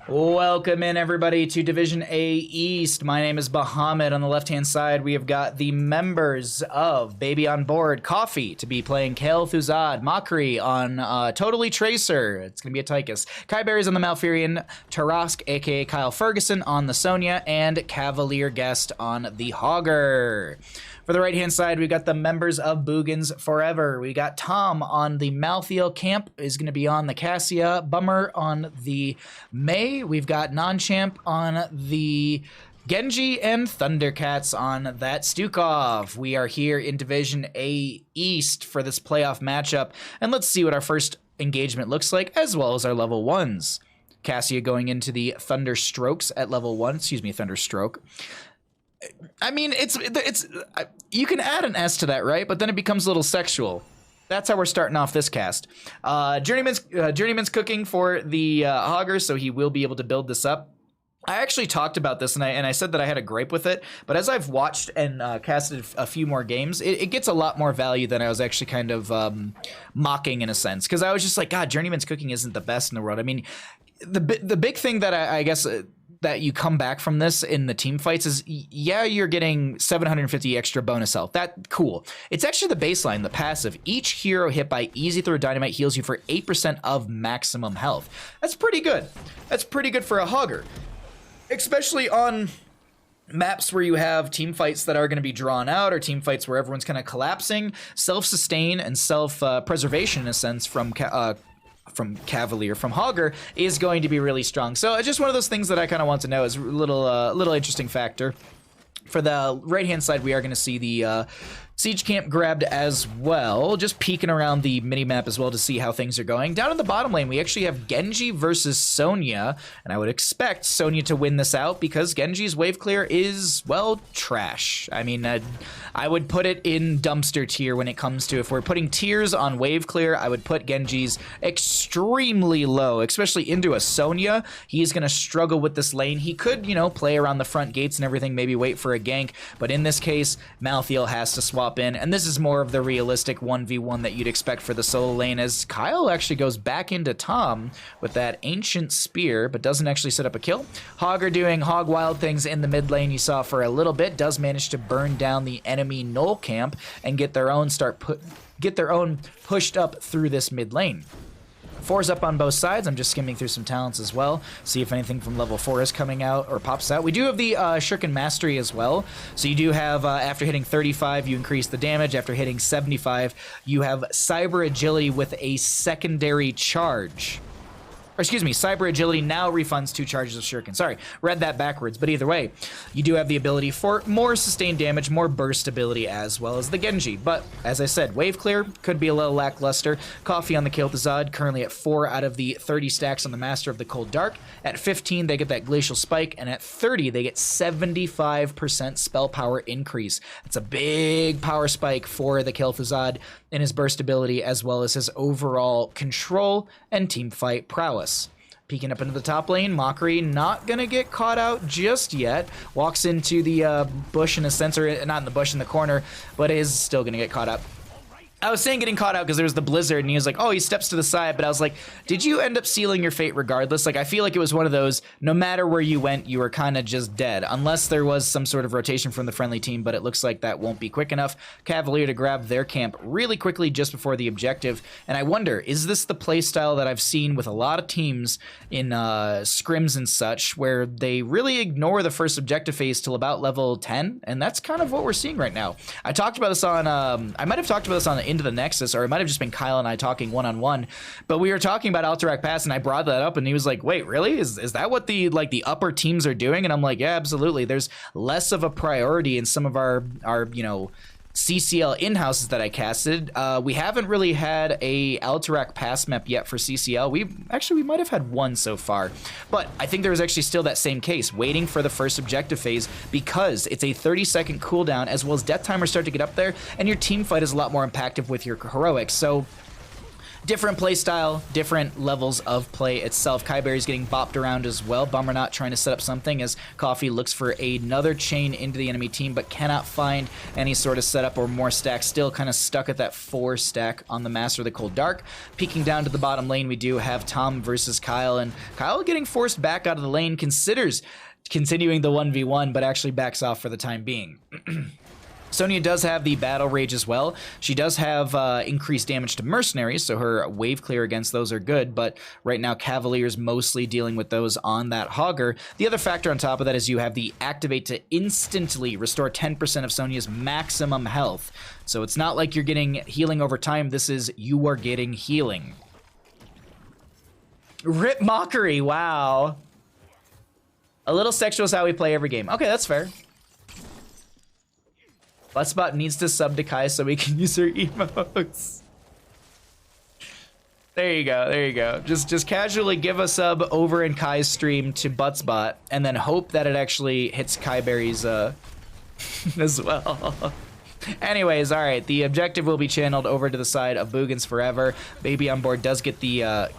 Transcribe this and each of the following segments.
Welcome in, everybody, to Division A East. My name is Bahamut. On the left-hand side, we have got the members of Baby on Board, Coffee, to be playing Kale Thuzad, Mockery on Totally Tracer. It's going to be a Tychus. Kai Berry's on the Malfurion, Tarask, a.k.a. Kyle Ferguson, on the Sonya, and Cavalier Guest on the Hogger. For the right-hand side, we've got the members of Boogans Forever. We got Tom on the Malthiel Camp, is going to be on the Cassia, Bummer on the May. We've got Non-Champ on the Genji, and Thundercats on that Stukov. We are here in Division A East for this playoff matchup, and let's see what our first engagement looks like, as well as our level 1s. Cassia going into the Thunderstrokes at level 1, Thunderstroke. I mean, it's you can add an S to that, right? But then it becomes a little sexual. That's how we're starting off this cast. Journeyman's cooking for the Hogger, so he will be able to build this up. I actually talked about this, and I said that I had a gripe with it, but as I've watched and casted a few more games, it gets a lot more value than I was actually kind of mocking in a sense, because I was just like, God, Journeyman's cooking isn't the best in the world. I mean, the big thing that I guess that you come back from this in the team fights is, yeah, you're getting 750 extra bonus health. That cool. It's actually the baseline, the passive. Each hero hit by Easy Throw Dynamite heals you for 8% of maximum health. That's pretty good. That's pretty good for a Hogger, especially on maps where you have team fights that are going to be drawn out, or team fights where everyone's kind of collapsing. Self-sustain and self-preservation, in a sense, from Cavalier, from Hogger, is going to be really strong. So it's just one of those things that I kind of want to know, is a little interesting factor. For the right-hand side, we are going to see the Siege Camp grabbed as well, just peeking around the mini-map as well to see how things are going. Down in the bottom lane, we actually have Genji versus Sonya, and I would expect Sonya to win this out because Genji's wave clear is, well, trash. I mean, I would put it in dumpster tier when it comes to, if we're putting tiers on wave clear, I would put Genji's extremely low, especially into a Sonya. He's going to struggle with this lane. He could, you know, play around the front gates and everything, maybe wait for a gank, but in this case, Malthiel has to swap in, and this is more of the realistic 1v1 that you'd expect for the solo lane, as Kyle actually goes back into Tom with that ancient spear, but doesn't actually set up a kill. Hogger doing hog wild things in the mid lane you saw for a little bit, does manage to burn down the enemy null camp and get their own pushed up through this mid lane. 4's up on both sides. I'm just skimming through some talents as well, see if anything from level 4 is coming out or pops out. We do have the Shuriken Mastery as well. So you do have, after hitting 35, you increase the damage. After hitting 75, you have Cyber Agility with a secondary charge. Or excuse me, Cyber Agility now refunds 2 charges of Shuriken. Sorry, read that backwards, but either way, you do have the ability for more sustained damage, more burst ability, as well as the Genji. But, as I said, wave clear could be a little lackluster. Coffee on the Kale Thuzad, currently at 4 out of the 30 stacks on the Master of the Cold Dark. At 15, they get that Glacial Spike, and at 30, they get 75% spell power increase. That's a big power spike for the Kale Thuzad in his burst ability, as well as his overall control and teamfight prowess. Peeking up into the top lane, Mockery not gonna get caught out just yet. Walks into the bush in a sense, or not in the bush, in the corner, but is still gonna get caught up. I was saying getting caught out because there was the blizzard, and he was like, oh, he steps to the side, but I was like, did you end up sealing your fate regardless? Like, I feel like it was one of those, no matter where you went, you were kind of just dead, unless there was some sort of rotation from the friendly team, but it looks like that won't be quick enough. Cavalier to grab their camp really quickly just before the objective, and I wonder, is this the playstyle that I've seen with a lot of teams in scrims and such, where they really ignore the first objective phase till about level 10, and that's kind of what we're seeing right now. I talked about this on, I might have talked about this on Into the Nexus, or it might have just been Kyle and I talking one-on-one, but we were talking about Alterac Pass, and I brought that up, and he was like, wait, really? Is that what the upper teams are doing? And I'm like, yeah, absolutely. There's less of a priority in some of our you know, CCL in-houses that I casted. We haven't really had a Alterac Pass map yet for CCL. We might have had one so far, but I think there was actually still that same case, waiting for the first objective phase, because it's a 30-second cooldown, as well as death timers start to get up there, and your team fight is a lot more impactful with your heroics. So different play style, different levels of play itself. Kaiberry's getting bopped around as well. Bummer not trying to set up something as Coffee looks for another chain into the enemy team, but cannot find any sort of setup or more stacks. Still kind of stuck at that 4 stack on the Master of the Cold Dark. Peeking down to the bottom lane, we do have Tom versus Kyle, and Kyle getting forced back out of the lane, considers continuing the 1v1, but actually backs off for the time being. Sonya does have the Battle Rage as well. She does have increased damage to Mercenaries, so her wave clear against those are good, but right now Cavalier's mostly dealing with those on that Hogger. The other factor on top of that is you have the Activate to instantly restore 10% of Sonya's maximum health. So it's not like you're getting healing over time, this is you are getting healing. Rip Mockery, wow. A little sexual is how we play every game. Okay, that's fair. Buttspot needs to sub to Kai so we can use her emotes. There you go, there you go. Just casually give a sub over in Kai's stream to Buttspot, and then hope that it actually hits Kaiberry's as well. Anyways, all right, the objective will be channeled over to the side of Boogans forever. Baby on board does get the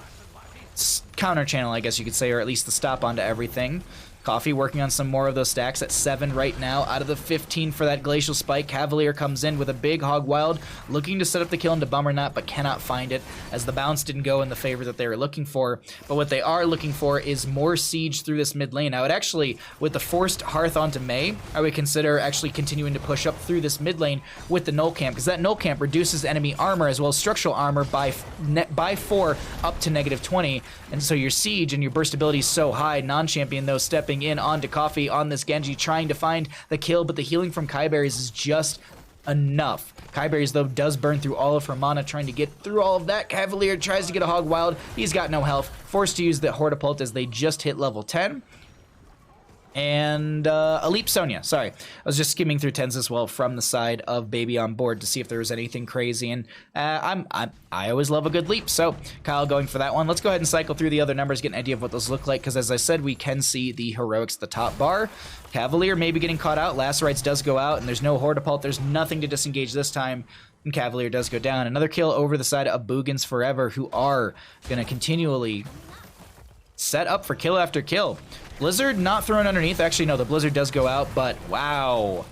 counter channel, I guess you could say, or at least the stop onto everything. Coffee working on some more of those stacks at 7 right now out of the 15 for that Glacial Spike. Cavalier comes in with a big Hog Wild, looking to set up the kill into Bummer Not, but cannot find it as the bounce didn't go in the favor that they were looking for. But what they are looking for is more siege through this mid lane. I would actually, with the forced Hearth onto Mei, I would consider actually continuing to push up through this mid lane with the Null Camp, because that Null Camp reduces enemy armor as well as structural armor by 4 up to -20. And so your siege and your burst ability is so high. Non-champion though stepping in onto Coffee on this Genji, trying to find the kill, but the healing from Kaiberry's is just enough. Kaiberry's though does burn through all of her mana, trying to get through all of that. Cavalier tries to get a Hog Wild. He's got no health. Forced to use the Hortapult as they just hit level 10. And a Leap Sonya, sorry. I was just skimming through 10s as well from the side of Baby on board to see if there was anything crazy, and I always love a good leap, so Kyle going for that one. Let's go ahead and cycle through the other numbers, get an idea of what those look like, because as I said, we can see the heroics at the top bar. Cavalier maybe getting caught out, Lacerites does go out, and there's no Hortapult, there's nothing to disengage this time, and Cavalier does go down. Another kill over the side of Boogans Forever, who are going to continually set up for kill after kill. Blizzard not thrown underneath. Actually, no, the Blizzard does go out, but wow.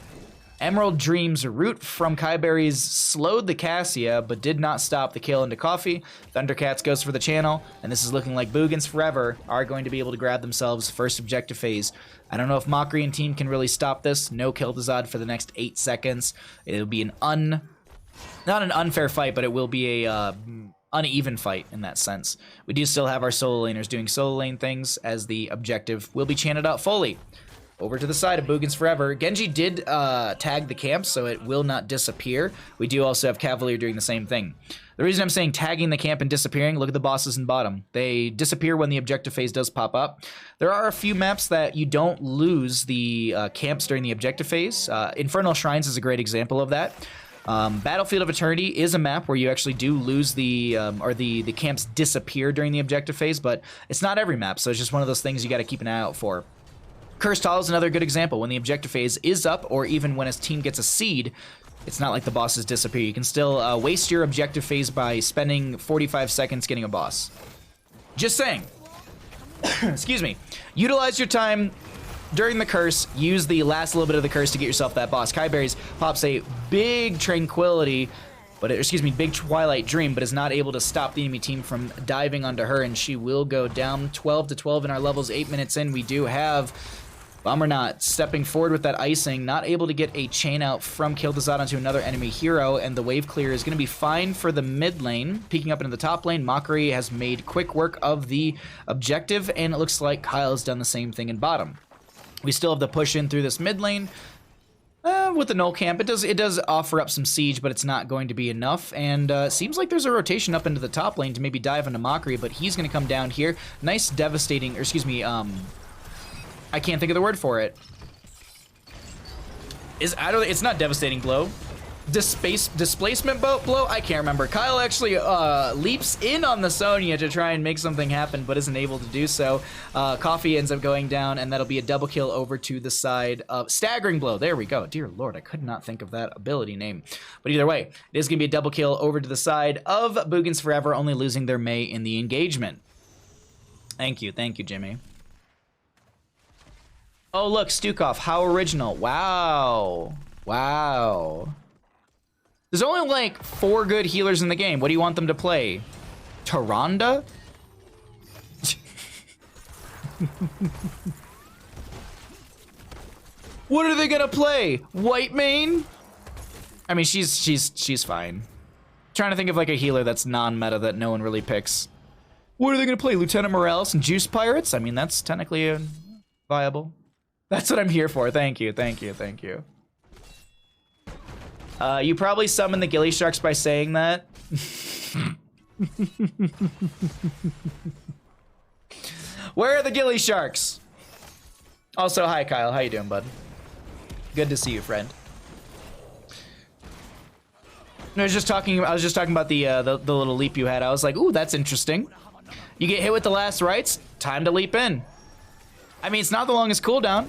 Emerald Dream's root from Kaiberry's slowed the Cassia, but did not stop the kill into Coffee. Thundercats goes for the channel, and this is looking like Boogans Forever are going to be able to grab themselves first objective phase. I don't know if Mockery and team can really stop this. No kill to Zod for the next 8 seconds. It'll be an not an unfair fight, but it will be a uneven fight in that sense. We do still have our solo laners doing solo lane things, as the objective will be chanted out fully. Over to the side of Boogans Forever. Genji did tag the camp, so it will not disappear. We do also have Cavalier doing the same thing. The reason I'm saying tagging the camp and disappearing, look at the bosses in bottom. They disappear when the objective phase does pop up. There are a few maps that you don't lose the camps during the objective phase. Infernal Shrines is a great example of that. Battlefield of Eternity is a map where you actually do lose the camps disappear during the objective phase, but it's not every map, so it's just one of those things you got to keep an eye out for. Cursed Hall is another good example. When the objective phase is up, or even when his team gets a seed, it's not like the bosses disappear. You can still waste your objective phase by spending 45 seconds getting a boss. Just saying. Excuse me. Utilize your time during the curse, use the last little bit of the curse to get yourself that boss. Kaiberry's pops a big Tranquility, but big Twilight Dream, but is not able to stop the enemy team from diving onto her, and she will go down 12 to 12 in our levels. 8 minutes in, we do have Bummer Not stepping forward with that icing, not able to get a chain out from Kill the Zod onto another enemy hero, and the wave clear is going to be fine for the mid lane. Peeking up into the top lane, Mockery has made quick work of the objective, and it looks like Kyle has done the same thing in bottom. We still have the push in through this mid lane. With the Null Camp, it does offer up some siege, but it's not going to be enough. And seems like there's a rotation up into the top lane to maybe dive into Mockery, but he's going to come down here. Nice devastating, or I can't think of the word for it. It's not devastating blow. displacement blow? I can't remember. Kyle actually leaps in on the Sonya to try and make something happen, but isn't able to do so. Coffee ends up going down, and that'll be a double kill over to the side of staggering blow. There we go. Dear Lord, I could not think of that ability name. But either way, it is going to be a double kill over to the side of Boogans Forever, only losing their Mei in the engagement. Thank you, Jimmy. Oh, look, Stukov, how original. Wow. Wow. There's only like 4 good healers in the game. What do you want them to play? Tyrande? What are they gonna play? White Mane? I mean, she's fine. Trying to think of like a healer that's non-meta that no one really picks. What are they gonna play? Lieutenant Morales and Juice Pirates? I mean, that's technically viable. That's what I'm here for. Thank you. You probably summon the ghillie sharks by saying that. Where are the ghillie sharks? Also, hi Kyle, how you doing, bud? Good to see you, friend. I was just talking about the little leap you had. I was like, ooh, that's interesting. You get hit with the last rites, time to leap in. I mean, it's not the longest cooldown.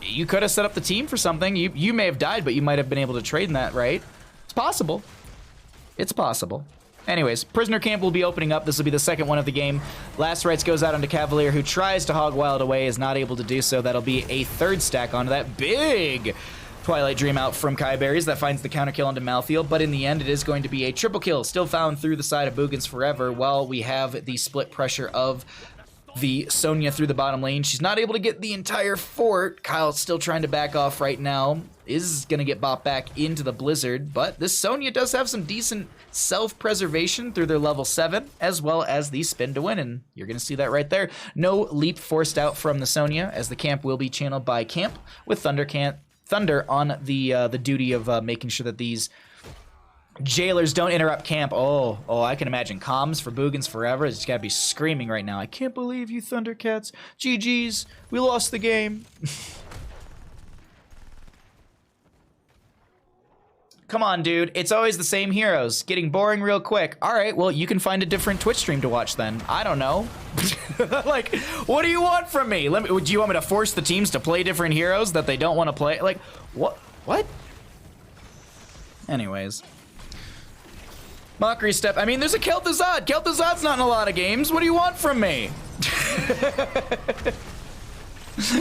You could have set up the team for something. You may have died, but you might have been able to trade in that, right? It's possible. It's possible. Anyways, prisoner camp will be opening up. This will be the second one of the game. Last rites goes out onto Cavalier, who tries to hog wild away, is not able to do so. That'll be a 3rd stack onto that big Twilight Dream out from Kai Berries that finds the counter kill onto Malthael, but in the end, it is going to be a triple kill, still found through the side of Boogans Forever, while we have the split pressure of the Sonya through the bottom lane. She's not able to get the entire fort. Kyle's still trying to back off right now. Is going to get bopped back into the Blizzard, but this Sonya does have some decent self-preservation through their level 7, as well as the spin to win, and you're going to see that right there. No leap forced out from the Sonya, as the camp will be channeled by Camp, with Thunder on the duty of making sure that these jailers don't interrupt camp. Oh, I can imagine comms for Boogans Forever. It's gotta be screaming right now. I can't believe you Thundercats. GG's. We lost the game. Come on, dude. It's always the same heroes. Getting boring real quick. All right, well, you can find a different Twitch stream to watch then. I don't know. Like, what do you want from me? Do you want me to force the teams to play different heroes that they don't want to play? Like, what? Anyways. Mockery step. I mean, there's a Kel'Thuzad. Kel'Thuzad's not in a lot of games. What do you want from me?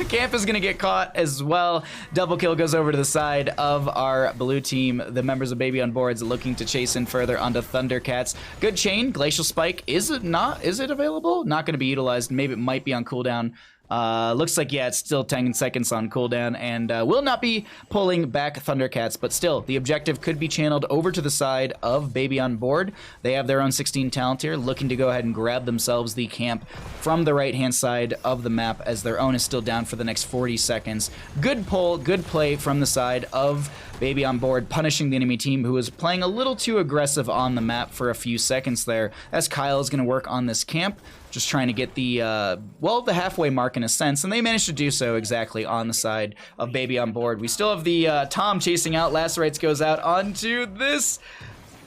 Camp is going to get caught as well. Double kill goes over to the side of our blue team. The members of Baby on Boards looking to chase in further onto Thundercats. Good chain. Glacial Spike. Is it available? Not going to be utilized. Maybe it might be on cooldown. Looks like, yeah, it's still 10 seconds on cooldown, and will not be pulling back Thundercats, but still, the objective could be channeled over to the side of Baby on Board. They have their own 16 talent here, looking to go ahead and grab themselves the camp from the right-hand side of the map, as their own is still down for the next 40 seconds. Good pull, good play from the side of Baby on Board, punishing the enemy team, who was playing a little too aggressive on the map for a few seconds there, as Kyle is going to work on this camp, just trying to get the, the halfway mark in a sense, and they managed to do so exactly on the side of Baby on Board. We still have the Tom chasing out. Lacerates goes out onto this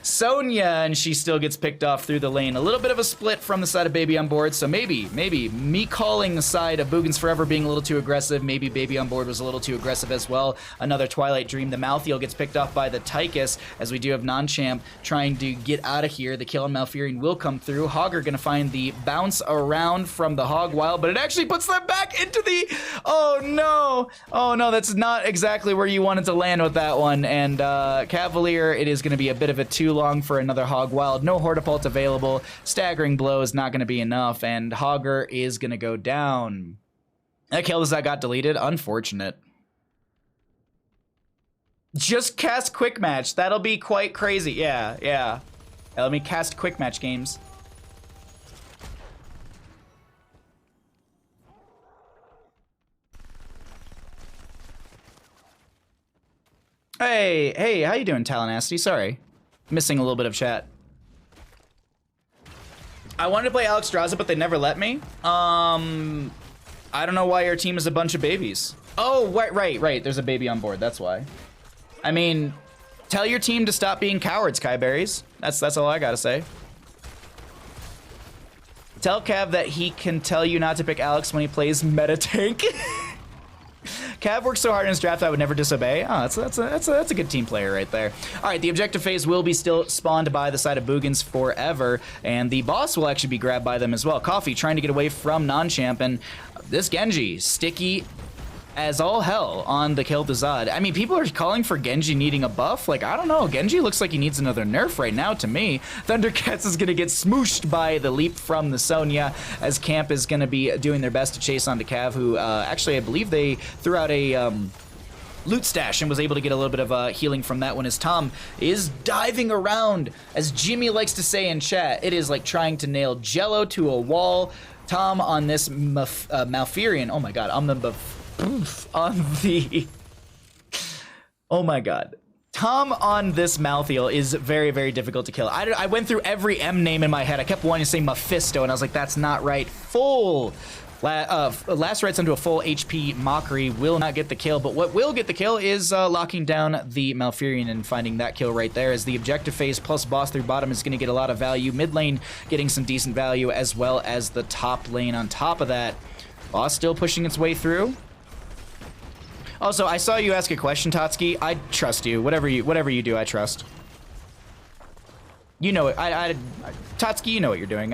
Sonya, and she still gets picked off through the lane. A little bit of a split from the side of Baby on Board, so maybe me calling the side of Boogans Forever being a little too aggressive. Maybe Baby on Board was a little too aggressive as well. Another Twilight Dream. The Malthael gets picked off by the Tychus, as we do have Non-Champ trying to get out of here. The kill on Malfurion will come through. Hogger gonna find the bounce around from the Hog Wild, but it actually puts them back into the... Oh no, that's not exactly where you wanted to land with that one. And Cavalier, it is gonna be a bit of a too long for another Hog Wild. No Hortipult available. Staggering Blow is not going to be enough, and Hogger is going to go down. That kill that got deleted. Unfortunate. Just cast Quick Match. That'll be quite crazy. Yeah. Let me cast Quick Match games. Hey, how you doing, Talenacity? Sorry. Missing a little bit of chat. I wanted to play Alexstrasza, but they never let me. I don't know why your team is a bunch of babies. Oh, right. There's a baby on board. That's why. I mean, Tell your team to stop being cowards, Kyberries. That's all I gotta say. Tell Cav that he can tell you not to pick Alex when he plays meta tank. Cav works so hard in his draft, I would never disobey. Oh, that's a good team player right there. All right, the objective phase will be still spawned by the side of Boogans forever, and the boss will actually be grabbed by them as well. Coffee trying to get away from non-champ, and this Genji, sticky as all hell on the Kel'Thuzad. I mean, people are calling for Genji needing a buff. Like, I don't know. Genji looks like he needs another nerf right now to me. Thundercats is going to get smooshed by the leap from the Sonya, as Camp is going to be doing their best to chase onto Cav, who actually, I believe they threw out a loot stash and was able to get a little bit of healing from that one, as Tom is diving around. As Jimmy likes to say in chat, it is like trying to nail Jello to a wall. Tom on this Malfurion. Oh my god, on the oh my god. Tom on this Malthael is very, very difficult to kill. I went through every M name in my head. I kept wanting to say Mephisto, and I was like, that's not right. Full lacerates into a full HP Mockery will not get the kill, but what will get the kill is locking down the Malfurion and finding that kill right there, as the objective phase plus boss through bottom is going to get a lot of value. Mid lane getting some decent value, as well as the top lane on top of that. Boss still pushing its way through. Also, I saw you ask a question, Totski. I trust you. Whatever you do, I trust. You know it. Totski, you know what you're doing.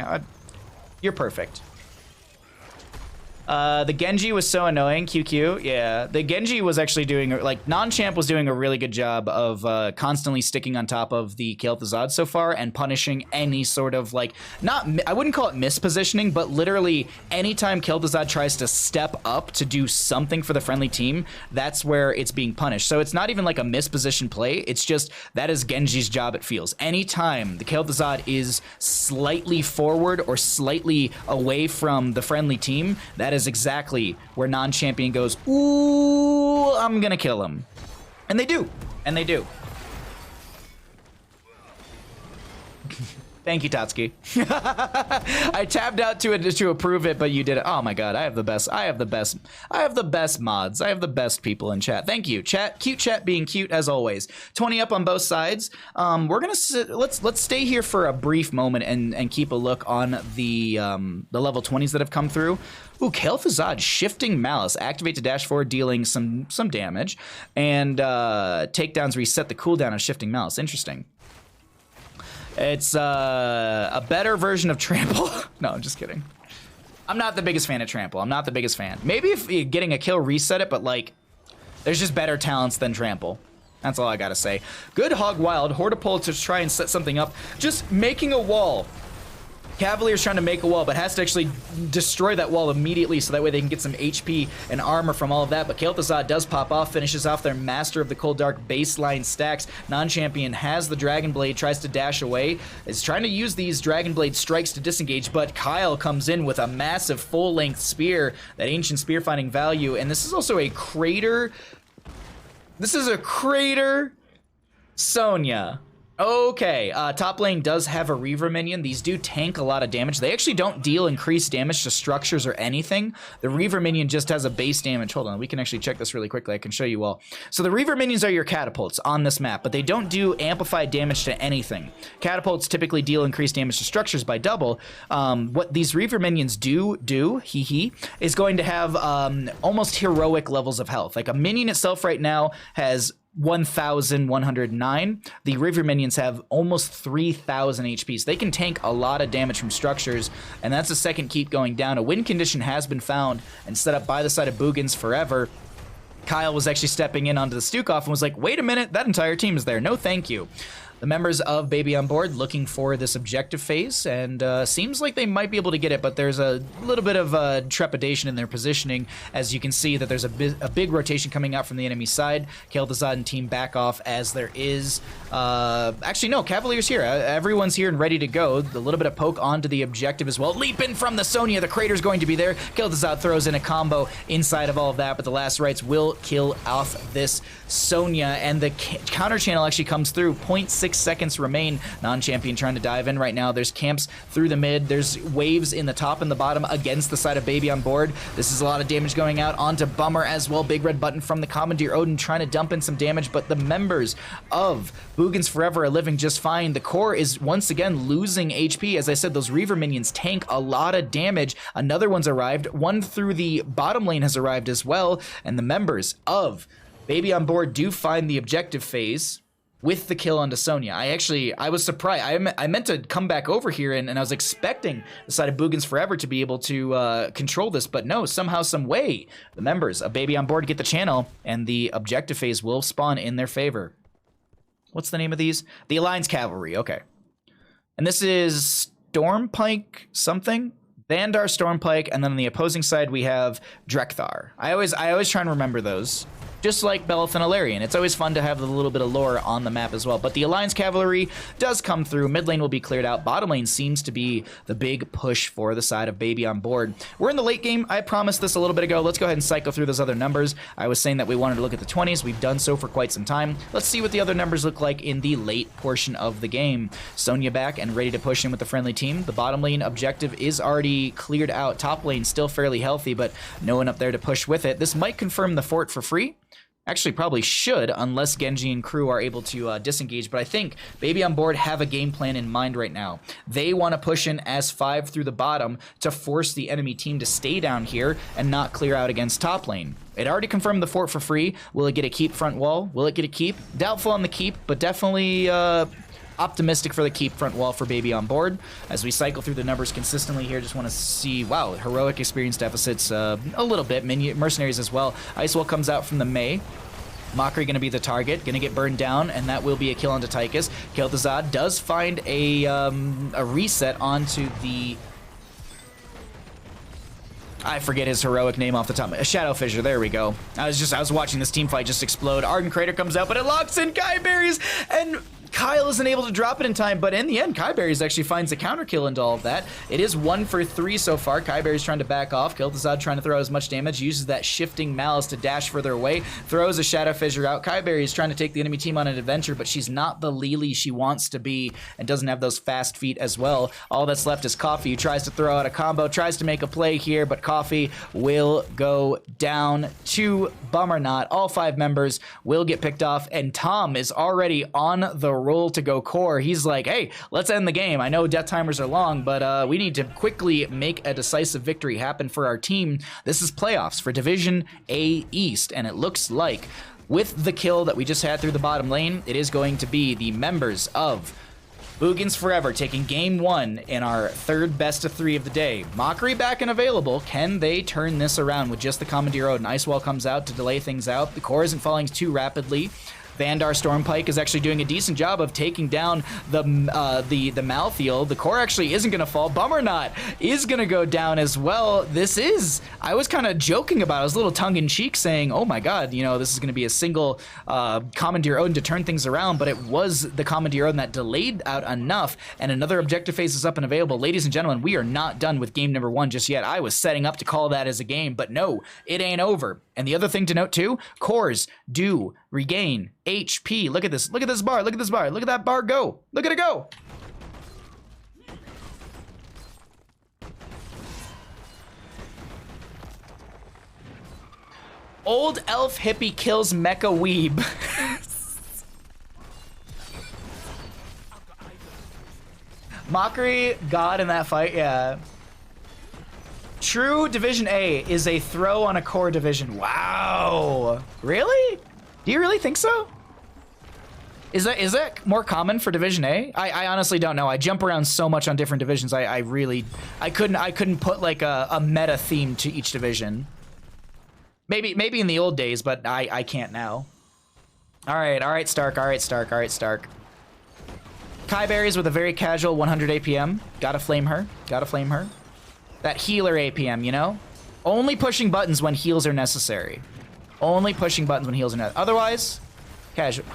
You're perfect. The Genji was so annoying. QQ, yeah. The Genji was actually doing, like, non-champ was doing a really good job of constantly sticking on top of the Kel'Thuzad so far and punishing any sort of, like, I wouldn't call it mispositioning, but literally anytime Kel'Thuzad tries to step up to do something for the friendly team, that's where it's being punished. So it's not even like a misposition play. It's just that is Genji's job, it feels. Anytime the Kel'Thuzad is slightly forward or slightly away from the friendly team, that is exactly where non-champion goes, ooh, I'm gonna kill him. And they do. And they do. Thank you, Totski. I tabbed out to it just to approve it, but you did it. Oh my god, I have the best mods. I have the best people in chat. Thank you, chat. Cute chat being cute as always. 20 up on both sides. We're gonna let's stay here for a brief moment and keep a look on the level 20s that have come through. Ooh, Kel'Thuzad shifting Malice. Activate to dash forward, dealing some damage, and takedowns reset the cooldown of shifting Malice. Interesting. It's a better version of Trample. No, I'm just kidding. I'm not the biggest fan of Trample. I'm not the biggest fan. Maybe if getting a kill reset it, but like, there's just better talents than Trample. That's all I gotta say. Good Hog Wild. Hortipole to try and set something up. Just making a wall. Cavalier's trying to make a wall, but has to actually destroy that wall immediately so that way they can get some HP and armor from all of that. But Kel'Thuzad does pop off, finishes off their Master of the Cold Dark baseline stacks. Non-champion has the Dragon Blade, tries to dash away, is trying to use these Dragon Blade strikes to disengage, but Kyle comes in with a massive full-length spear, that ancient spear finding value, and this is also a crater. This is a crater Sonya. Okay, top lane does have a Reaver minion. These do tank a lot of damage. They actually don't deal increased damage to structures or anything. The Reaver minion just has a base damage. Hold on, we can actually check this really quickly. I can show you all. So the Reaver minions are your catapults on this map, but they don't do amplified damage to anything. Catapults typically deal increased damage to structures by double. What these Reaver minions do, is going to have almost heroic levels of health. Like a minion itself right now has 1,109. The Reaver minions have almost 3,000 HP, so they can tank a lot of damage from structures, and that's the second keep going down. A win condition has been found and set up by the side of Boogans forever. Kyle was actually stepping in onto the Stukov and was like, wait a minute, that entire team is there. No, thank you. The members of Baby on Board looking for this objective phase, and seems like they might be able to get it, but there's a little bit of trepidation in their positioning, as you can see that there's a big rotation coming out from the enemy side. Kel'Thuzad and team back off as there is... actually, no, Cavalier's here. Everyone's here and ready to go. A little bit of poke onto the objective as well. Leap in from the Sonya. The crater's going to be there. Kel'Thuzad throws in a combo inside of all of that, but the last rites will kill off this Sonya, and the counter channel actually comes through. 0.6 6 seconds remain. Non-champion trying to dive in right now. There's camps through the mid. There's waves in the top and the bottom against the side of Baby on board. This is a lot of damage going out onto Bummer as well. Big red button from the Commandeer Odin trying to dump in some damage, but the members of Boogans Forever are living just fine. The core is once again losing HP. As I said, those Reaver minions tank a lot of damage. Another one's arrived. One through the bottom lane has arrived as well, and the members of Baby on board do find the objective phase with the kill onto Sonya. I was surprised. I meant to come back over here and I was expecting the side of Boogans Forever to be able to control this, but no, somehow, some way, the members of Baby on board get the channel and the objective phase will spawn in their favor. What's the name of these? The Alliance Cavalry, okay. And this is Stormpike something? Vandar, Stormpike, and then on the opposing side we have Drekthar. I always try and remember those. Just like Beleth and Alarian. It's always fun to have a little bit of lore on the map as well. But the Alliance Cavalry does come through. Mid lane will be cleared out. Bottom lane seems to be the big push for the side of Baby on board. We're in the late game. I promised this a little bit ago. Let's go ahead and cycle through those other numbers. I was saying that we wanted to look at the 20s. We've done so for quite some time. Let's see what the other numbers look like in the late portion of the game. Sonya back and ready to push in with the friendly team. The bottom lane objective is already cleared out. Top lane still fairly healthy, but no one up there to push with it. This might confirm the fort for free. Actually, probably should, unless Genji and crew are able to disengage. But I think Baby on board have a game plan in mind right now. They want to push in as 5 through the bottom to force the enemy team to stay down here and not clear out against top lane. It already confirmed the fort for free. Will it get a keep front wall? Will it get a keep? Doubtful on the keep, but definitely optimistic for the keep front wall for Baby on board. As we cycle through the numbers consistently here, just want to see, wow, heroic experience deficits a little bit, mercenaries as well. Ice Wall comes out from the Mei. Mockery going to be the target, going to get burned down, and that will be a kill onto Tychus. Kel'Thuzad does find a reset onto the... I forget his heroic name off the top. Shadow Fissure, there we go. I was watching this team fight just explode. Ardent Crater comes out, but it locks in Kai Berries, and Kyle isn't able to drop it in time, but in the end, Kai Berries actually finds a counter kill into all of that. It is 1 for 3 so far. Kai Berries trying to back off. Kel'Thuzad trying to throw as much damage, uses that shifting malice to dash further away, throws a Shadow Fissure out. Kai Berries trying to take the enemy team on an adventure, but she's not the Lily she wants to be and doesn't have those fast feet as well. All that's left is Coffee, who tries to throw out a combo, tries to make a play here, but Coffee will go down to Bummer Not. All 5 members will get picked off, and Tom is already on the roll to go core. He's like, hey, let's end the game. I know death timers are long, but we need to quickly make a decisive victory happen for our team. This is playoffs for Division A East, and it looks like with the kill that we just had through the bottom lane, it is going to be the members of Boogans Forever taking game 1 in our 3rd best of 3 of the day. Mockery back and available. Can they turn this around with just the Commandeer Odin? Ice Wall comes out to delay things out. The core isn't falling too rapidly. Vandar Stormpike is actually doing a decent job of taking down the Malthael. The core actually isn't going to fall. Bummer Not is going to go down as well. This is, I was kind of joking about it. I was a little tongue-in-cheek saying, oh my god, you know, this is going to be a single Commandeer Odin to turn things around, but it was the Commandeer Odin that delayed out enough, and another objective phase is up and available. Ladies and gentlemen, we are not done with game number 1 just yet. I was setting up to call that as a game, but no, it ain't over. And the other thing to note too, cores do regain HP. Look at this. Look at this bar. Look at this bar. Look at that bar go. Look at it go. Old elf hippie kills mecha weeb. Mockery God in that fight, yeah. True Division A is a throw on a core division. Wow. Really? Do you really think so? Is that more common for Division A? I honestly don't know. I jump around so much on different divisions. I couldn't put like a meta theme to each division. Maybe in the old days, but I can't now. All right, Stark. All right, Stark. Kai Berries with a very casual 100 APM. Gotta flame her. That healer APM, you know? Only pushing buttons when heals are necessary. Otherwise, casual.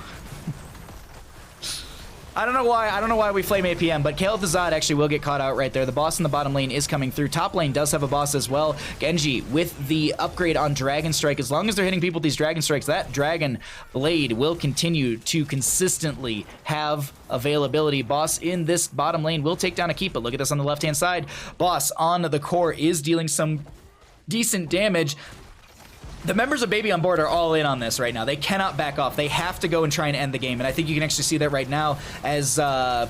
I don't know why we flame APM, but Kale Thazad actually will get caught out right there. The boss in the bottom lane is coming through. Top lane does have a boss as well. Genji with the upgrade on Dragon Strike. As long as they're hitting people with these Dragon Strikes, that Dragon Blade will continue to consistently have availability. Boss in this bottom lane will take down a keep, but look at this on the left-hand side. Boss on the core is dealing some decent damage. The members of Baby on Board are all in on this right now. They cannot back off. They have to go and try and end the game, and I think you can actually see that right now as Drakthar,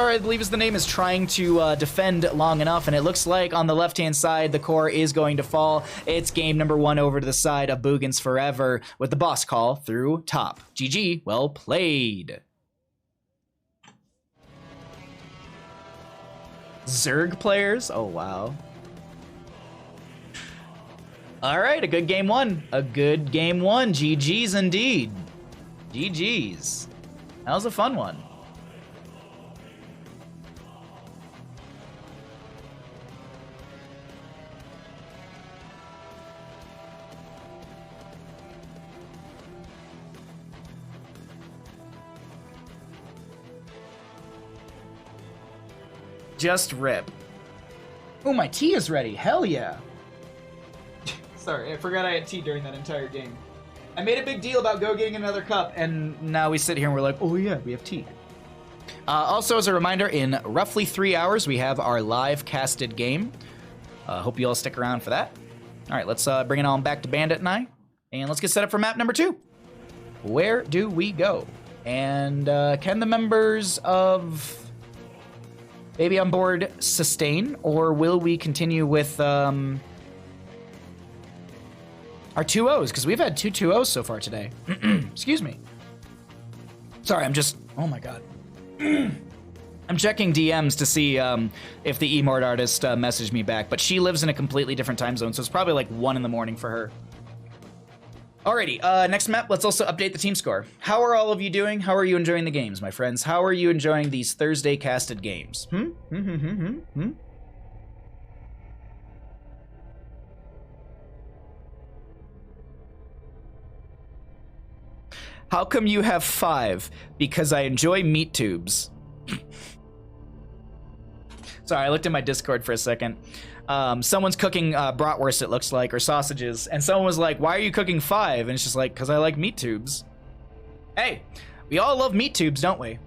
I believe is the name, is trying to defend long enough, and it looks like on the left-hand side, the core is going to fall. It's game number 1 over to the side of Boogans forever with the boss call through top. GG, well played. Zerg players? Oh, wow. All right, a good game 1. A good game 1. GG's indeed. GG's. That was a fun one. Just rip. Oh, my tea is ready. Hell yeah. Sorry, I forgot I had tea during that entire game. I made a big deal about go getting another cup, and now we sit here and we're like, oh yeah, we have tea. Also, as a reminder, in roughly 3 hours, we have our live casted game. Hope you all stick around for that. All right, let's bring it on back to Bandit and I, and let's get set up for map number 2. Where do we go? And can the members of Baby on Board sustain, or will we continue with our 2-0s, because we've had 2 2-0s so far today. Excuse me. Sorry, I'm just... Oh my god. I'm checking DMs to see if the Emord artist messaged me back, but she lives in a completely different time zone, so it's probably like 1 in the morning for her. Alrighty, next map, let's also update the team score. How are all of you doing? How are you enjoying the games, my friends? How are you enjoying these Thursday casted games? How come you have 5? Because I enjoy meat tubes. Sorry, I looked at my Discord for a second. Someone's cooking bratwurst, it looks like, or sausages, and someone was like, why are you cooking 5? And it's just like, because I like meat tubes. Hey, we all love meat tubes, don't we?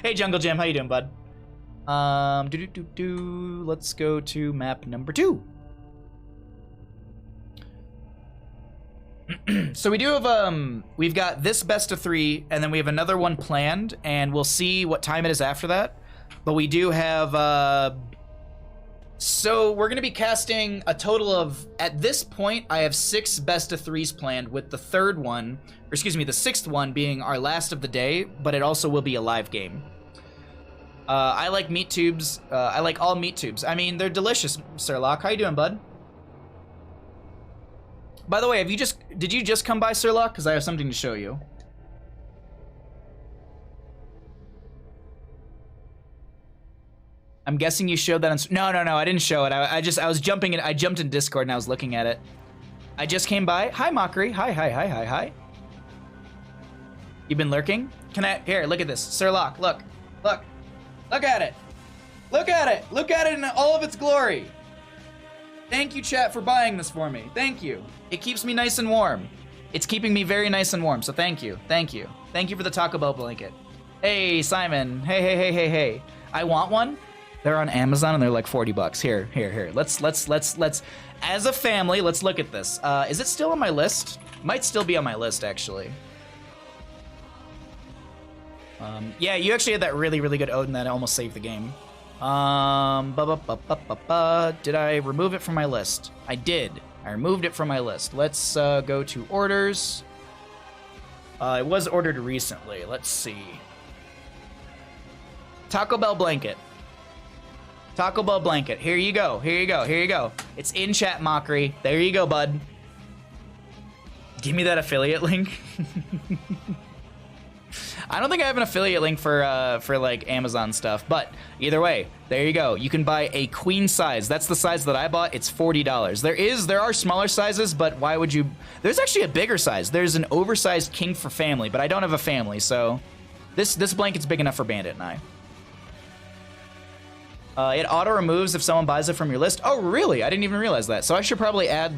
Hey, Jungle Jim, how you doing, bud? Let's go to map number 2. So we do have, we've got this best of 3, and then we have another one planned, and we'll see what time it is after that. But we do have, so we're going to be casting a total of, at this point, I have 6 best of 3s planned, with the third one, or excuse me, the 6th one being our last of the day, but it also will be a live game. I like meat tubes. I like all meat tubes. I mean, they're delicious, Sirlock. How you doing, bud? By the way, did you just come by, Sirlock? Because I have something to show you. I'm guessing you showed that on... No, I didn't show it. I jumped in Discord and I was looking at it. I just came by. Hi, Mockery. Hi. You've been lurking? Here, look at this. Sirlock, look at it. Look at it in all of its glory. Thank you, chat, for buying this for me. Thank you. It keeps me nice and warm. It's keeping me very nice and warm, so thank you. Thank you for the Taco Bell blanket. Hey, Simon. Hey. I want one. They're on Amazon and they're like 40 bucks. Here. Let's, as a family, let's look at this. Is it still on my list? Might still be on my list, actually. Yeah, you actually had that really, really good Odin that almost saved the game. Did I remove it from my list? I did. I removed it from my list. Let's go to orders. It was ordered recently. Let's see. Taco Bell blanket. Taco Bell blanket. Here you go. It's in chat, Mockery. There you go, bud. Give me that affiliate link. I don't think I have an affiliate link for like Amazon stuff, but either way, there you go. You can buy a queen size. That's the size that I bought. It's $40. There are smaller sizes, but why would you? There's actually a bigger size. There's an oversized king for family, but I don't have a family, so this blanket's big enough for Bandit and I. It auto removes if someone buys it from your list. Oh, really? I didn't even realize that. So I should probably add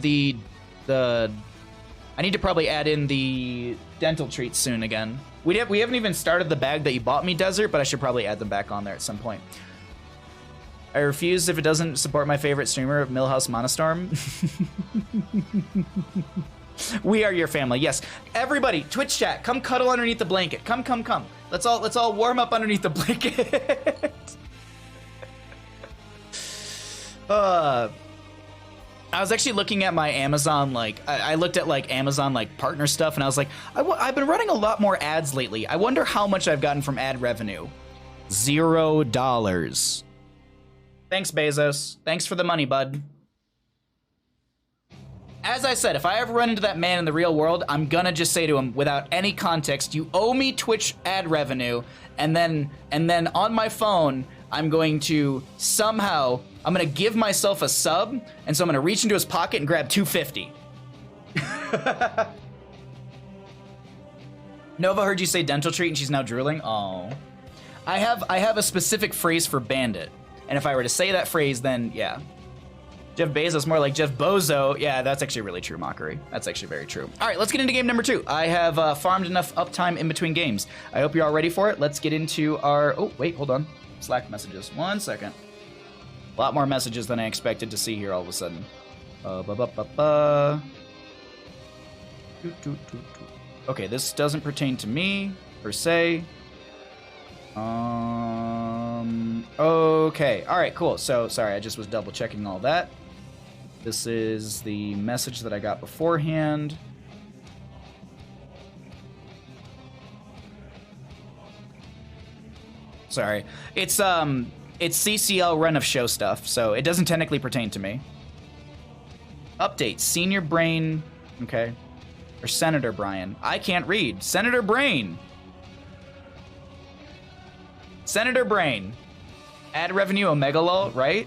I need to probably add in the dental treats soon again. We haven't even started the bag that you bought me, Desert, but I should probably add them back on there at some point. I refuse if it doesn't support my favorite streamer, Millhouse Monostorm. We are your family, yes. Everybody, Twitch chat, come cuddle underneath the blanket. Come. Let's all warm up underneath the blanket. I was actually looking at my Amazon, like, I looked at, like, Amazon, like, partner stuff, and I was like, I've been running a lot more ads lately. I wonder how much I've gotten from ad revenue. $0. Thanks, Bezos. Thanks for the money, bud. As I said, if I ever run into that man in the real world, I'm gonna just say to him, without any context, you owe me Twitch ad revenue, and then on my phone, I'm going to somehow, I'm gonna give myself a sub, and so I'm gonna reach into his pocket and grab $250. Nova heard you say dental treat and she's now drooling. Oh. I have a specific phrase for Bandit, and if I were to say that phrase, then yeah. Jeff Bezos, more like Jeff Bozo. Yeah, that's actually really true, Mockery. That's actually very true. All right, let's get into game number 2. I have farmed enough uptime in between games. I hope you're all ready for it. Let's get into our, oh, wait, hold on. Slack messages. 1 second. A lot more messages than I expected to see here all of a sudden. Okay, this doesn't pertain to me, per se. Okay. All right, cool. So, sorry, I just was double checking all that. This is the message that I got beforehand. Sorry. It's CCL run of show stuff, so it doesn't technically pertain to me. Update. Senior Brain. Okay. Or Senator Brian. I can't read. Senator Brain. Senator Brain. Ad revenue Omega lol, right?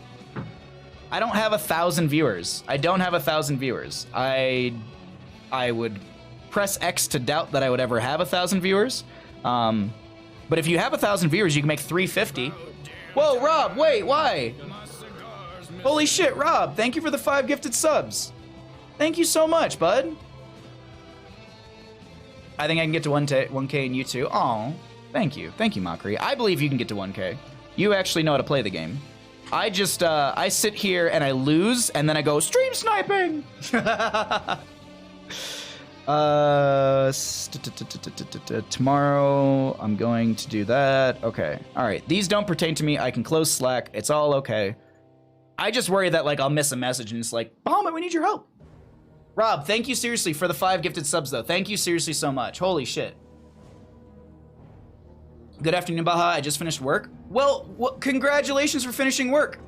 I don't have 1,000 viewers. I don't have 1,000 viewers. I would press X to doubt that I would ever have 1,000 viewers. But if you have 1,000 viewers, you can make 350. Whoa, Rob, wait, why? Holy shit, Rob, thank you for the 5 gifted subs. Thank you so much, bud. I think I can get to 1K in you too. Aw, thank you. Thank you, Mockery. I believe you can get to 1K. You actually know how to play the game. I just, I sit here and I lose, and then I go, stream sniping! Tomorrow, I'm going to do that. Okay, alright. These don't pertain to me. I can close Slack. It's all okay. I just worry that, like, I'll miss a message and it's like, Bahamut, we need your help. Rob, thank you seriously for the 5 gifted subs, though. Thank you seriously so much. Holy shit. Good afternoon, Baha. I just finished work. Well, congratulations for finishing work.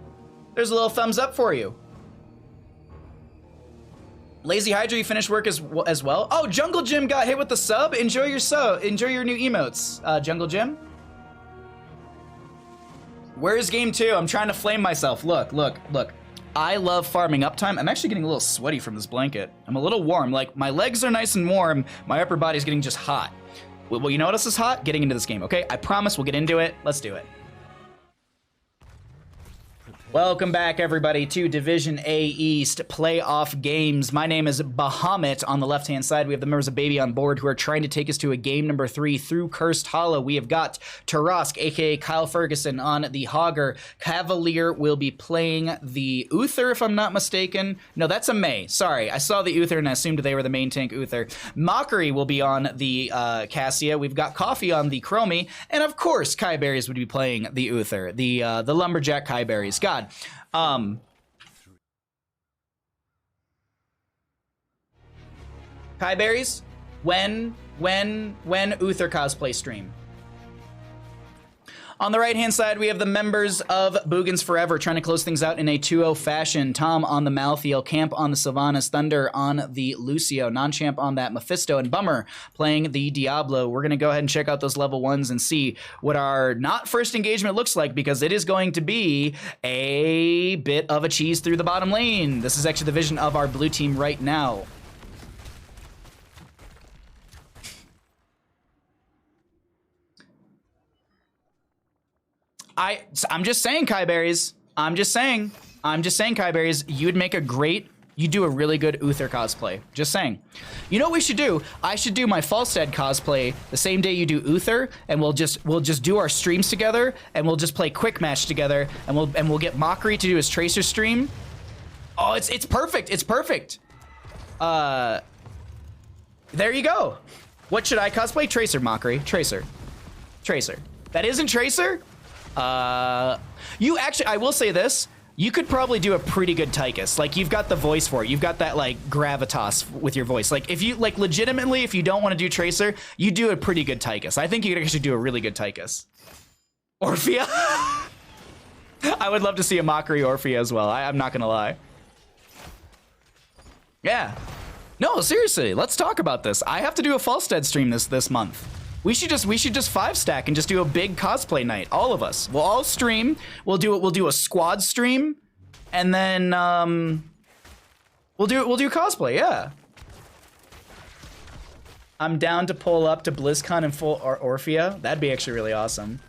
There's a little thumbs up for you. Lazy Hydra, you finished work as well. Oh, Jungle Jim got hit with the sub. Enjoy your sub. Enjoy your new emotes, Jungle Jim. Where's game 2? I'm trying to flame myself. Look. I love farming uptime. I'm actually getting a little sweaty from this blanket. I'm a little warm. Like, my legs are nice and warm. My upper body's getting just hot. Well, you know what else is hot? Getting into this game, okay? I promise we'll get into it. Let's do it. Welcome back, everybody, to Division A East playoff games. My name is Bahamut. On the left-hand side, we have the members of Baby on board who are trying to take us to a game number 3 through Cursed Hollow. We have got Tarask, a.k.a. Kyle Ferguson, on the Hogger. Cavalier will be playing the Uther, if I'm not mistaken. No, that's a May. Sorry, I saw the Uther and I assumed they were the main tank Uther. Mockery will be on the Cassia. We've got Coffee on the Chromie. And, of course, Kyberries would be playing the Uther, the Lumberjack Kyberries. God. Kyberries, when Uther cosplay stream? On the right-hand side, we have the members of Boogans Forever trying to close things out in a 2-0 fashion. Tom on the Malthael, Camp on the Sylvanas, Thunder on the Lucio, Non-Champ on that Mephisto, and Bummer playing the Diablo. We're going to go ahead and check out those level 1s and see what our not first engagement looks like, because it is going to be a bit of a cheese through the bottom lane. This is actually the vision of our blue team right now. I'm just saying, Kyberries. I'm just saying, Kyberries. You'd make a great. You do a really good Uther cosplay. Just saying. You know what we should do? I should do my Falstad cosplay the same day you do Uther, and we'll just do our streams together, and we'll just play quick match together, and we'll get Mockery to do his Tracer stream. Oh, it's perfect. It's perfect. There you go. What should I cosplay? Tracer, Mockery. Tracer. That isn't Tracer? You actually, I will say this, you could probably do a pretty good Tychus. Like, you've got the voice for it. You've got that, like, gravitas with your voice. Like, if you, like, legitimately, if you don't want to do Tracer, you do a pretty good Tychus. I think you could actually do a really good Tychus. Orphea? I would love to see a Mockery Orphea as well. I'm not gonna lie. Yeah. No, seriously, let's talk about this. I have to do a Falstad stream this month. We should just 5-stack and just do a big cosplay night. All of us. We'll all stream. We'll do a squad stream, and then we'll do cosplay. Yeah. I'm down to pull up to BlizzCon in full Orphea. That'd be actually really awesome.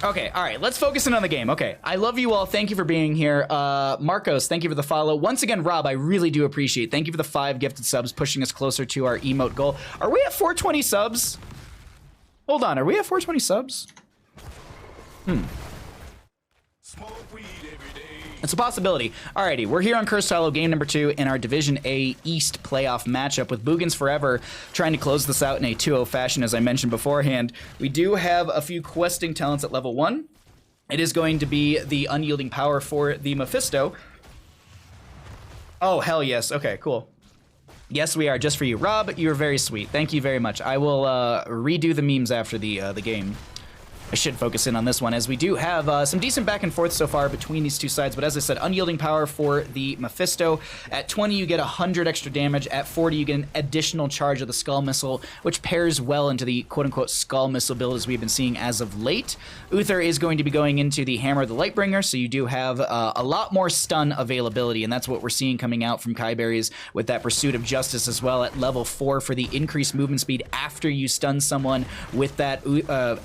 Okay, all right, let's focus in on the game. Okay, I love you all. Thank you for being here. Marcos, thank you for the follow. Once again, Rob, I really do appreciate it. Thank you for the 5 gifted subs, pushing us closer to our emote goal. Are we at 420 subs? Hold on, are we at 420 subs? It's a possibility. Alrighty, we're here on Cursed Hollow, game number 2 in our Division A East playoff matchup with Boogans Forever trying to close this out in a 2-0 fashion, as I mentioned beforehand. We do have a few questing talents at level 1. It is going to be the Unyielding Power for the Mephisto. Oh, hell yes. Okay, cool. Yes, we are, just for you. Rob, you're very sweet. Thank you very much. I will redo the memes after the game. I should focus in on this one, as we do have some decent back and forth so far between these two sides. But as I said, Unyielding Power for the Mephisto. At 20, you get 100 extra damage. At 40, you get an additional charge of the Skull Missile, which pairs well into the quote-unquote Skull Missile build as we've been seeing as of late. Uther is going to be going into the Hammer of the Lightbringer, so you do have a lot more stun availability, and that's what we're seeing coming out from Kyberries with that Pursuit of Justice as well at level 4 for the increased movement speed after you stun someone with that,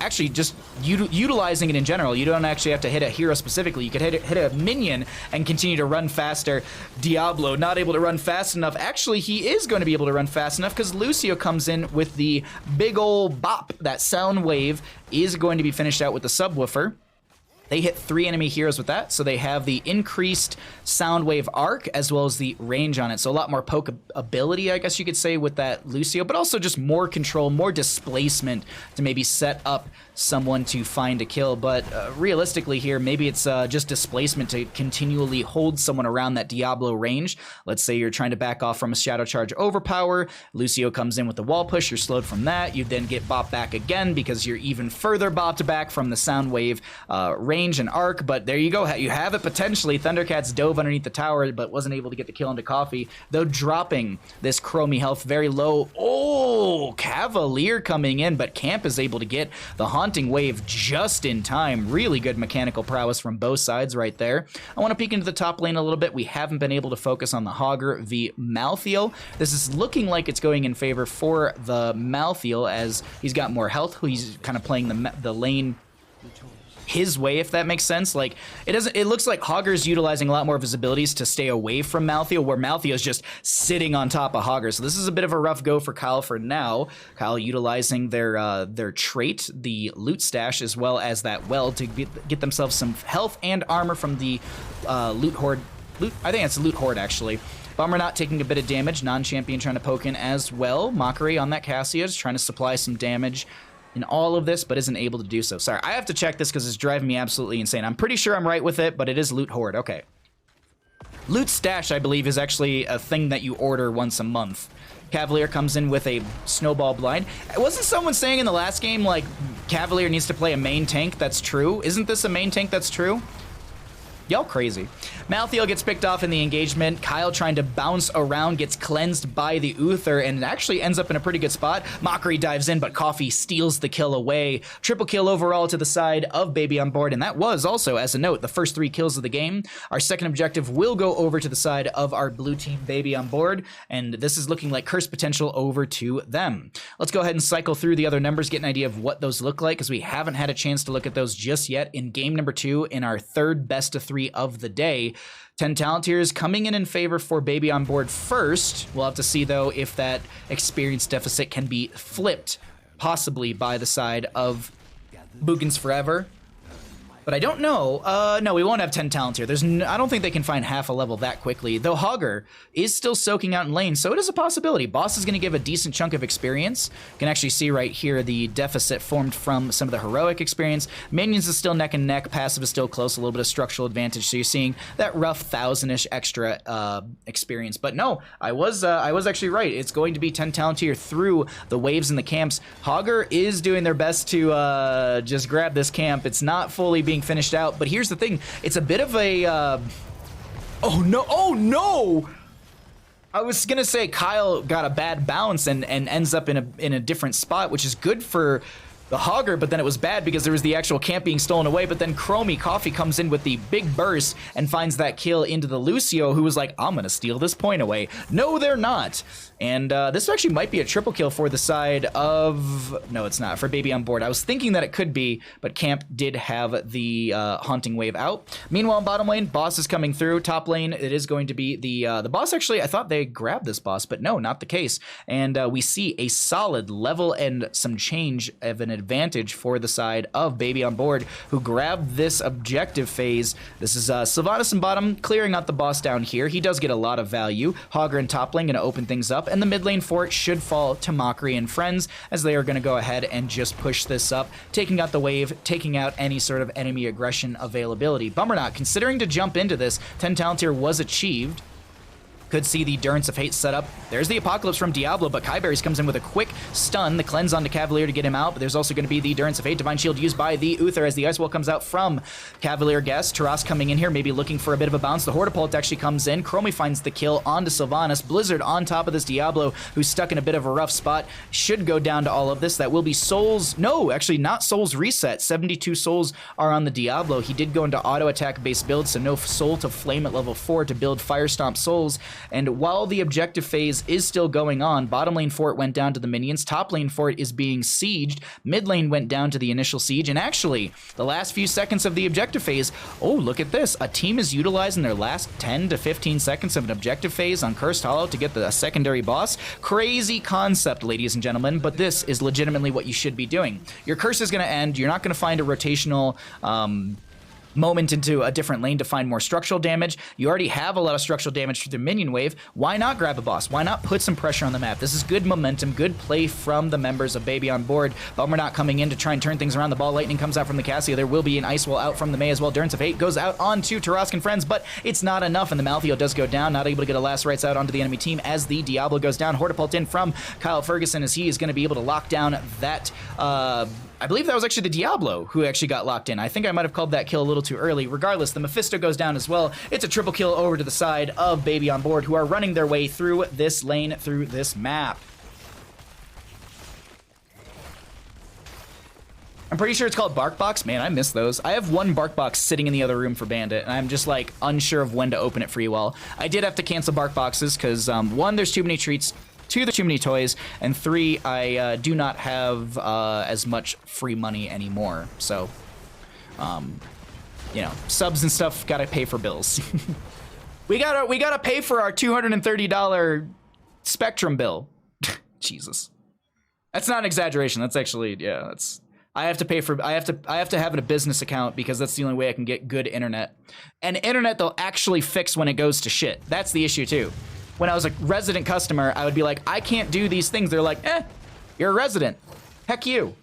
actually just utilizing it in general. You don't actually have to hit a hero specifically. You could hit a minion and continue to run faster. Diablo not able to run fast enough. Actually, he is going to be able to run fast enough because Lucio comes in with the big ol' bop. That sound wave is going to be finished out with the subwoofer. They hit 3 enemy heroes with that, so they have the increased sound wave arc as well as the range on it. So a lot more poke ability, I guess you could say, with that Lucio, but also just more control, more displacement to maybe set up someone to find a kill. But realistically here, maybe it's just displacement to continually hold someone around that Diablo range. Let's say you're trying to back off from a Shadow Charge overpower. Lucio comes in with the wall push. You're slowed from that. You then get bopped back again because you're even further bopped back from the sound wave range and arc. But there you go. You have it potentially. Thundercats dove underneath the tower but wasn't able to get the kill into Coffee, though dropping this Chromie health very low. Oh, Cavalier coming in, but Camp is able to get the Haunting Wave just in time. Really good mechanical prowess from both sides right there. I want to peek into the top lane a little bit. We haven't been able to focus on the Hogger v Malthael. This is looking like it's going in favor for the Malthael as he's got more health. He's kind of playing the lane his way, if that makes sense. Like, it looks like Hogger's utilizing a lot more of his abilities to stay away from Malthael, where Malthael is just sitting on top of Hogger. So this is a bit of a rough go for Kyle for now. Kyle utilizing their trait, the loot stash, as well as that well to get themselves some health and armor from the loot horde. I think it's loot horde, actually. Bummer not taking a bit of damage. Non-champion trying to poke in as well. Mockery on that Cassia is trying to supply some damage in all of this, but isn't able to do so. Sorry, I have to check this because it's driving me absolutely insane. I'm pretty sure I'm right with it, but it is loot horde. Okay. Loot stash, I believe, is actually a thing that you order once a month. Cavalier comes in with a snowball blind. Wasn't someone saying in the last game, like, Cavalier needs to play a main tank that's true? Isn't this a main tank that's true? Y'all crazy. Malthael gets picked off in the engagement. Kyle trying to bounce around, gets cleansed by the Uther, and actually ends up in a pretty good spot. Mockery dives in, but Coffee steals the kill away. Triple kill overall to the side of Baby on Board, and that was also, as a note, the first 3 kills of the game. Our second objective will go over to the side of our blue team Baby on Board, and this is looking like curse potential over to them. Let's go ahead and cycle through the other numbers, get an idea of what those look like, because we haven't had a chance to look at those just yet in game number 2 in our third best of 3 of the day. 10 talent tiers coming in favor for Baby on Board first. We'll have to see, though, if that experience deficit can be flipped, possibly by the side of Boogans Forever. But I don't know. No, we won't have 10 talent here. I don't think they can find half a level that quickly. Though Hogger is still soaking out in lane, so it is a possibility. Boss is going to give a decent chunk of experience. You can actually see right here the deficit formed from some of the heroic experience. Minions is still neck and neck. Passive is still close. A little bit of structural advantage. So you're seeing that rough 1,000-ish extra experience. But no, I was actually right. It's going to be 10 talent here through the waves and the camps. Hogger is doing their best to just grab this camp. It's not fully being finished out, but here's the thing, it's a bit of a oh no, I was gonna say Kyle got a bad bounce and ends up in a different spot, which is good for the Hogger, but then it was bad because there was the actual camp being stolen away. But then Coffee comes in with the big burst and finds that kill into the Lucio, who was like, I'm gonna steal this point away. No, they're not. And this actually might be a triple kill for the side of... No, it's not. For Baby on Board. I was thinking that it could be, but Camp did have the Haunting Wave out. Meanwhile, bottom lane, Boss is coming through. Top lane, it is going to be the Boss. Actually, I thought they grabbed this Boss, but no, not the case. And we see a solid level and some change of an advantage for the side of Baby on Board, who grabbed this objective phase. This is Sylvanas in bottom, clearing out the Boss down here. He does get a lot of value. Hogger in top lane going to open things up, and the mid lane fort should fall to Mockery and friends, as they are going to go ahead and just push this up, taking out the wave, taking out any sort of enemy aggression availability. Bummer not, considering to jump into this, 10 talent tier was achieved. Could see the Durance of Hate set up. There's the Apocalypse from Diablo, but Kyberries comes in with a quick stun, the cleanse onto Cavalier to get him out, but there's also going to be the Durance of Hate, Divine Shield used by the Uther as the Ice Wall comes out from Cavalier Guest. Taras coming in here, maybe looking for a bit of a bounce. The Hortipult actually comes in. Chromie finds the kill onto Sylvanas. Blizzard on top of this Diablo, who's stuck in a bit of a rough spot. Should go down to all of this. That will be Souls. No, actually not Souls reset. 72 Souls are on the Diablo. He did go into auto attack base build, so no Soul to Flame at level 4 to build Firestomp Souls. And while the objective phase is still going on, bottom lane fort went down to the minions, top lane fort is being sieged, mid lane went down to the initial siege, and actually, the last few seconds of the objective phase, oh, look at this, a team is utilizing their last 10 to 15 seconds of an objective phase on Cursed Hollow to get the secondary boss. Crazy concept, ladies and gentlemen, but this is legitimately what you should be doing. Your curse is going to end, you're not going to find a rotational moment into a different lane to find more structural damage. You already have a lot of structural damage through the minion wave. Why not grab a boss? Why not put some pressure on the map? This is good momentum, good play from the members of Baby on Board. Bummer not coming in to try and turn things around. The ball lightning comes out from the Cassia. There will be an Ice Wall out from the May as well. Durance of Hate goes out onto Tarascan friends, but it's not enough, and the Malthael does go down, not able to get a last rites out onto the enemy team as the Diablo goes down. Hortipult in from Kyle Ferguson as he is going to be able to lock down that I believe that was actually the Diablo who actually got locked in. I think I might have called that kill a little too early. Regardless, the Mephisto goes down as well. It's a triple kill over to the side of Baby on Board, who are running their way through this lane, through this map. I'm pretty sure it's called Bark Box. Man, I miss those. I have one Bark Box sitting in the other room for Bandit, and I'm just like unsure of when to open it for you all. I did have to cancel Bark Boxes because one, there's too many treats. 2, there's too many toys, and 3, I do not have as much free money anymore. So, you know, subs and stuff gotta pay for bills. we gotta pay for our $230 Spectrum bill. Jesus, that's not an exaggeration. That's actually, yeah, that's. I have to pay for. I have to have a business account because that's the only way I can get good internet, and internet they'll actually fix when it goes to shit. That's the issue too. When I was a resident customer, I would be like, I can't do these things. They're like, you're a resident. Heck you.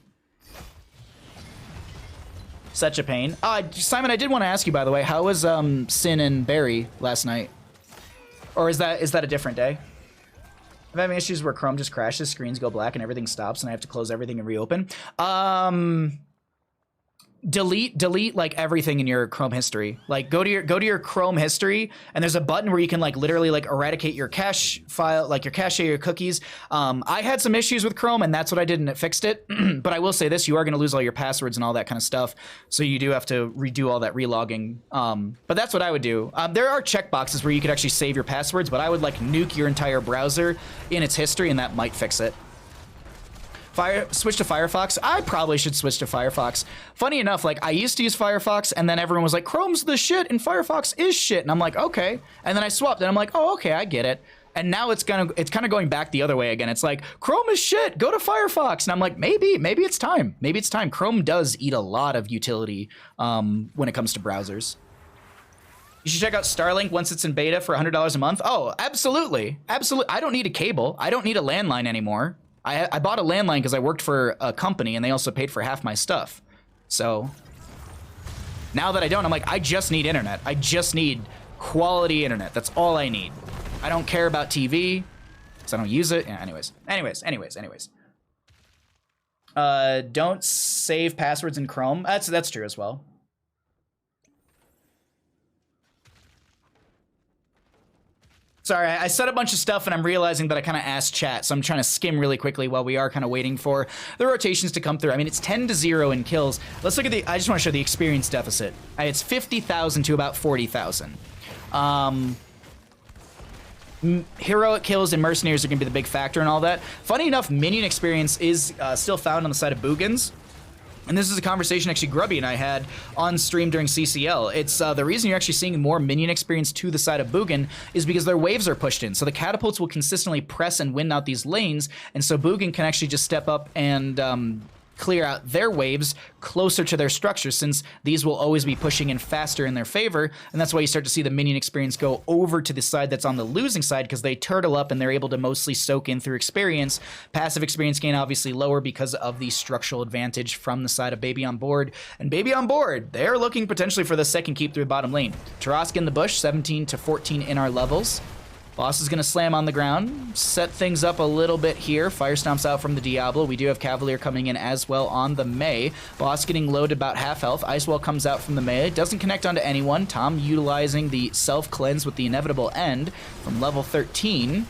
Such a pain. Simon, I did want to ask you, by the way, how was Sin and Barry last night? Or is that a different day? I'm having issues where Chrome just crashes, screens go black, and everything stops, and I have to close everything and reopen. Delete like everything in your Chrome history. Like go to your Chrome history, and there's a button where you can like literally like eradicate your cache file, like your cache, your cookies. I had some issues with Chrome, and that's what I did, and it fixed it. But I will say this: you are going to lose all your passwords and all that kind of stuff, so you do have to redo all that relogging. But that's what I would do. There are checkboxes where you could actually save your passwords, but I would like nuke your entire browser in its history, and that might fix it. Switch to Firefox. I probably should switch to Firefox. Funny enough, like I used to use Firefox, and then everyone was like, Chrome's the shit and Firefox is shit. And I'm like, okay. And then I swapped and I'm like, oh, okay, I get it. And now it's kind of going back the other way again. It's like, Chrome is shit, go to Firefox. And I'm like, maybe it's time. Maybe it's time. Chrome does eat a lot of utility when it comes to browsers. You should check out Starlink once it's in beta for $100 a month. Oh, absolutely. Absolutely. I don't need a cable. I don't need a landline anymore. I bought a landline because I worked for a company and they also paid for half my stuff. So now that I don't, I'm like, I just need internet. I just need quality internet. That's all I need. I don't care about TV because I don't use it. Yeah, anyways. Don't save passwords in Chrome. That's true as well. Sorry, I said a bunch of stuff and I'm realizing that I kind of asked chat, so I'm trying to skim really quickly while we are kind of waiting for the rotations to come through. I mean, it's 10-0 in kills. Let's look at I just want to show the experience deficit. It's 50,000 to about 40,000. Heroic kills and mercenaries are going to be the big factor and all that. Funny enough, minion experience is still found on the side of Boogans. And this is a conversation actually Grubby and I had on stream during CCL. It's the reason you're actually seeing more minion experience to the side of Boogan is because their waves are pushed in. So the catapults will consistently press and win out these lanes. And so Boogan can actually just step up and clear out their waves closer to their structure, since these will always be pushing in faster in their favor. And that's why you start to see the minion experience go over to the side that's on the losing side, because they turtle up and they're able to mostly soak in through experience. Passive experience gain obviously lower because of the structural advantage from the side of Baby on Board. And Baby on Board, they're looking potentially for the second keep through the bottom lane. Tarask in the bush, 17 to 14 in our levels. Boss is going to slam on the ground, set things up a little bit here. Fire stomps out from the Diablo. We do have Cavalier coming in as well on the Mei. Boss getting loaded about half health. Icewall comes out from the Mei. Doesn't connect onto anyone. Tom utilizing the self-cleanse with the inevitable end from level 13.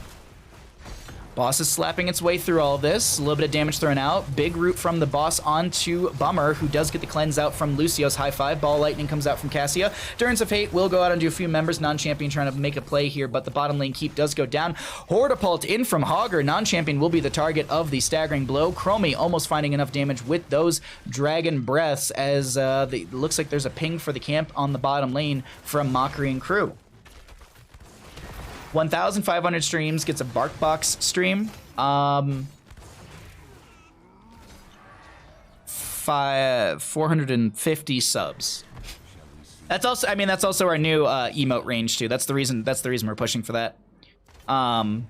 Boss is slapping its way through all of this. A little bit of damage thrown out. Big root from the boss onto Bummer, who does get the cleanse out from Lucio's high five. Ball lightning comes out from Cassia. Durance of Hate will go out onto a few members. Non-champion trying to make a play here, but the bottom lane keep does go down. Hortapult in from Hogger. Non-champion will be the target of the staggering blow. Chromie almost finding enough damage with those dragon breaths, as it looks like there's a ping for the camp on the bottom lane from Mockery and crew. 1,500 streams, gets a BarkBox stream. 450 subs. That's also, I mean, that's also our new emote range too. That's the reason we're pushing for that. I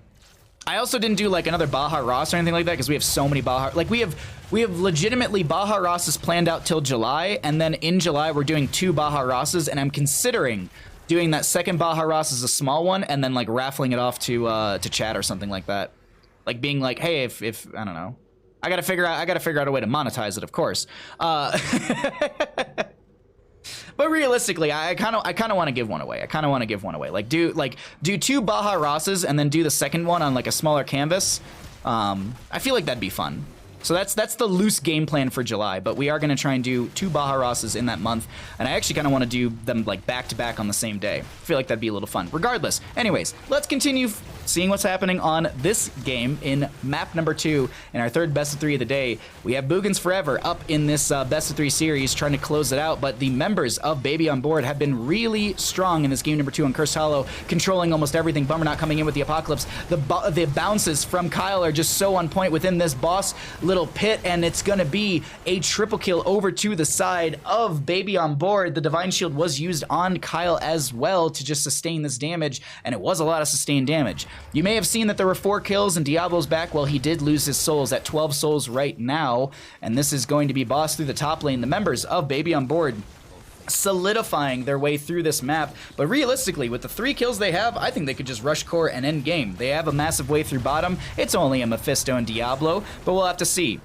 also didn't do like another Baja Ross or anything like that because we have so many Baja. Like we have legitimately Baja Rosses planned out till July, and then in July we're doing 2 Baja Rosses, and I'm considering doing that second Baja Ross as a small one, and then like raffling it off to chat or something like that. Like being like, hey, if I don't know, I gotta figure out a way to monetize it, of course. But realistically, I kind of want to give one away. Like do 2 Baja Rosses and then do the second one on like a smaller canvas. I feel like that'd be fun. So that's the loose game plan for July, but we are going to try and do 2 Baja Rosses in that month, and I actually kind of want to do them like back to back on the same day. I feel like that'd be a little fun. Regardless, anyways, let's continue seeing what's happening on this game in map number 2 in our third best of 3 of the day. We have Boogans Forever up in this best of 3 series trying to close it out, but the members of Baby on Board have been really strong in this game number 2 on Cursed Hollow, controlling almost everything. Bummer not coming in with the Apocalypse. The bounces from Kyle are just so on point within this boss little pit, and it's gonna be a triple kill over to the side of Baby on Board. The Divine Shield was used on Kyle as well to just sustain this damage, and it was a lot of sustained damage. You may have seen that there were 4 kills and Diablo's back. Well, he did lose his souls at 12 souls right now, and this is going to be boss through the top lane. The members of Baby on Board solidifying their way through this map. But realistically, with the 3 kills they have, I think they could just rush core and end game. They have a massive way through bottom. It's only a Mephisto and Diablo, but we'll have to see.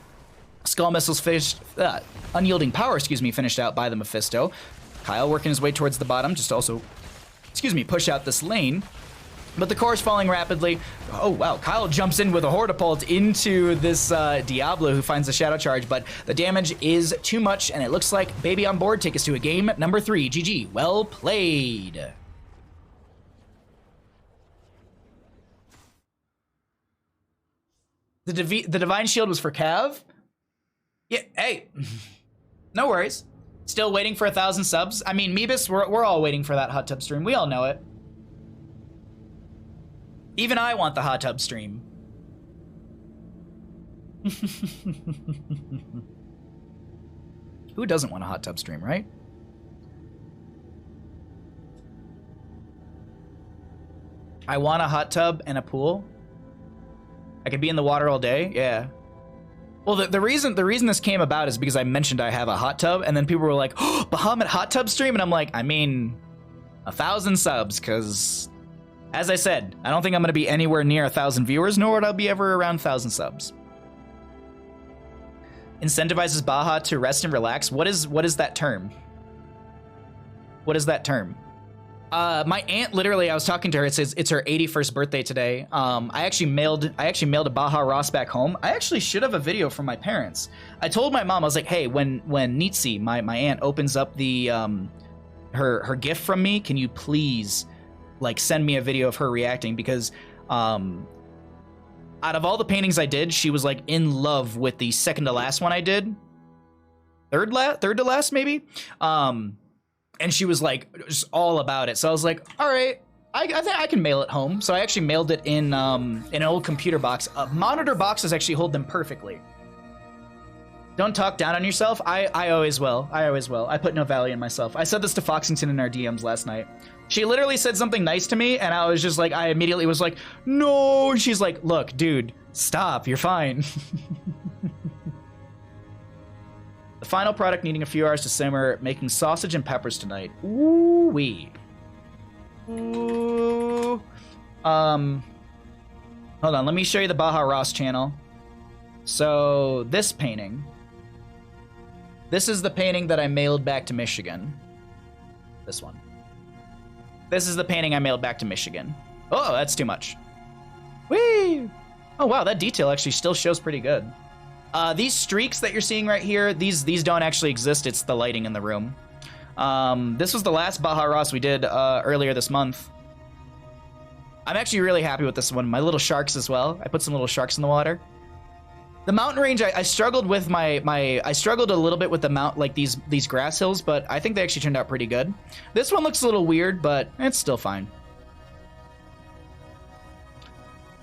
Skull Missiles finished, Unyielding Power, finished out by the Mephisto. Kyle working his way towards the bottom, just also, push out this lane. But the core is falling rapidly. Oh, wow. Kyle jumps in with a Hortipult into this Diablo who finds the Shadow Charge, but the damage is too much, and it looks like Baby on Board take us to a game number 3. GG. Well played. The Divine Shield was for Cav? Yeah, hey. No worries. Still waiting for 1,000 subs. I mean, Meebus, we're all waiting for that hot tub stream. We all know it. Even I want the hot tub stream. Who doesn't want a hot tub stream, right? I want a hot tub and a pool. I could be in the water all day. Yeah. Well, the reason this came about is because I mentioned I have a hot tub, and then people were like, "Oh, Bahamut hot tub stream," and I'm like, I mean, 1,000 subs, because. As I said, I don't think I'm going to be anywhere near 1,000 viewers, nor would I be ever around 1,000 subs. Incentivizes Baja to rest and relax. What is that term? What is that term? My aunt, literally, I was talking to her. It says it's her 81st birthday today. I actually mailed a Baja Ross back home. I actually should have a video from my parents. I told my mom, I was like, hey, when Nitsi, my aunt, opens up the her gift from me, can you please like send me a video of her reacting, because out of all the paintings I did, she was like in love with the second to last one I did. Third to last maybe. And she was like just all about it. So I was like, all right, I think I can mail it home. So I actually mailed it in an old computer box. Monitor boxes actually hold them perfectly. Don't talk down on yourself. I always will. I put no value in myself. I said this to Foxington in our DMs last night. She literally said something nice to me, and I was just like, I immediately was like, no. And she's like, look, dude, stop. You're fine. The final product needing a few hours to simmer, making sausage and peppers tonight. Ooh-wee. Ooh. Hold on, let me show you the Baja Ross channel. So, this painting. This is the painting that I mailed back to Michigan. This one. This is the painting I mailed back to Michigan. Oh, that's too much. Whee! Oh, wow, that detail actually still shows pretty good. These streaks that you're seeing right here, these don't actually exist. It's the lighting in the room. This was the last Baja Ross we did earlier this month. I'm actually really happy with this one. My little sharks as well. I put some little sharks in the water. The mountain range, I struggled with I struggled a little bit with the like these grass hills, but I think they actually turned out pretty good. This one looks a little weird, but it's still fine.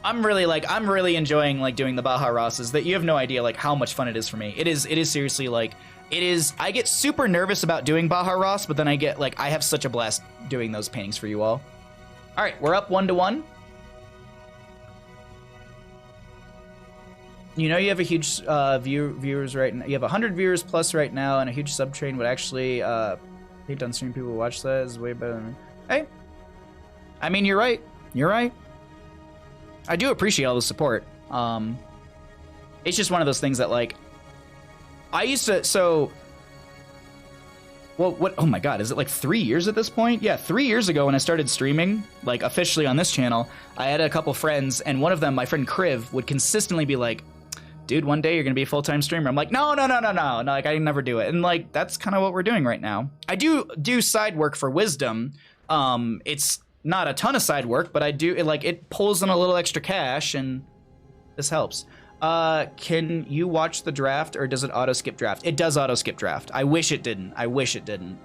I'm really enjoying like doing the Baja Rosses. That you have no idea like how much fun it is for me. It is seriously like I get super nervous about doing Baja Ross, but then I have such a blast doing those paintings for you all. All right, we're up 1-1. You know you have a huge viewers right now. You have 100 viewers plus right now, and a huge sub train would actually hate on stream people watch that is way better than me. Hey, I mean you're right. You're right. I do appreciate all the support. It's just one of those things that like I used to what oh my god, is it like 3 years at this point? Yeah, 3 years ago when I started streaming, like officially on this channel, I had a couple friends, and one of them, my friend Kriv, would consistently be like, dude, one day you're gonna be a full-time streamer. I'm like, no, like I never do it. And like that's kind of what we're doing right now. I do side work for Wisdom. It's not a ton of side work, but I do it pulls in a little extra cash, and this helps. Can you watch the draft, or does it auto skip draft? It does auto skip draft. I wish it didn't. I wish it didn't.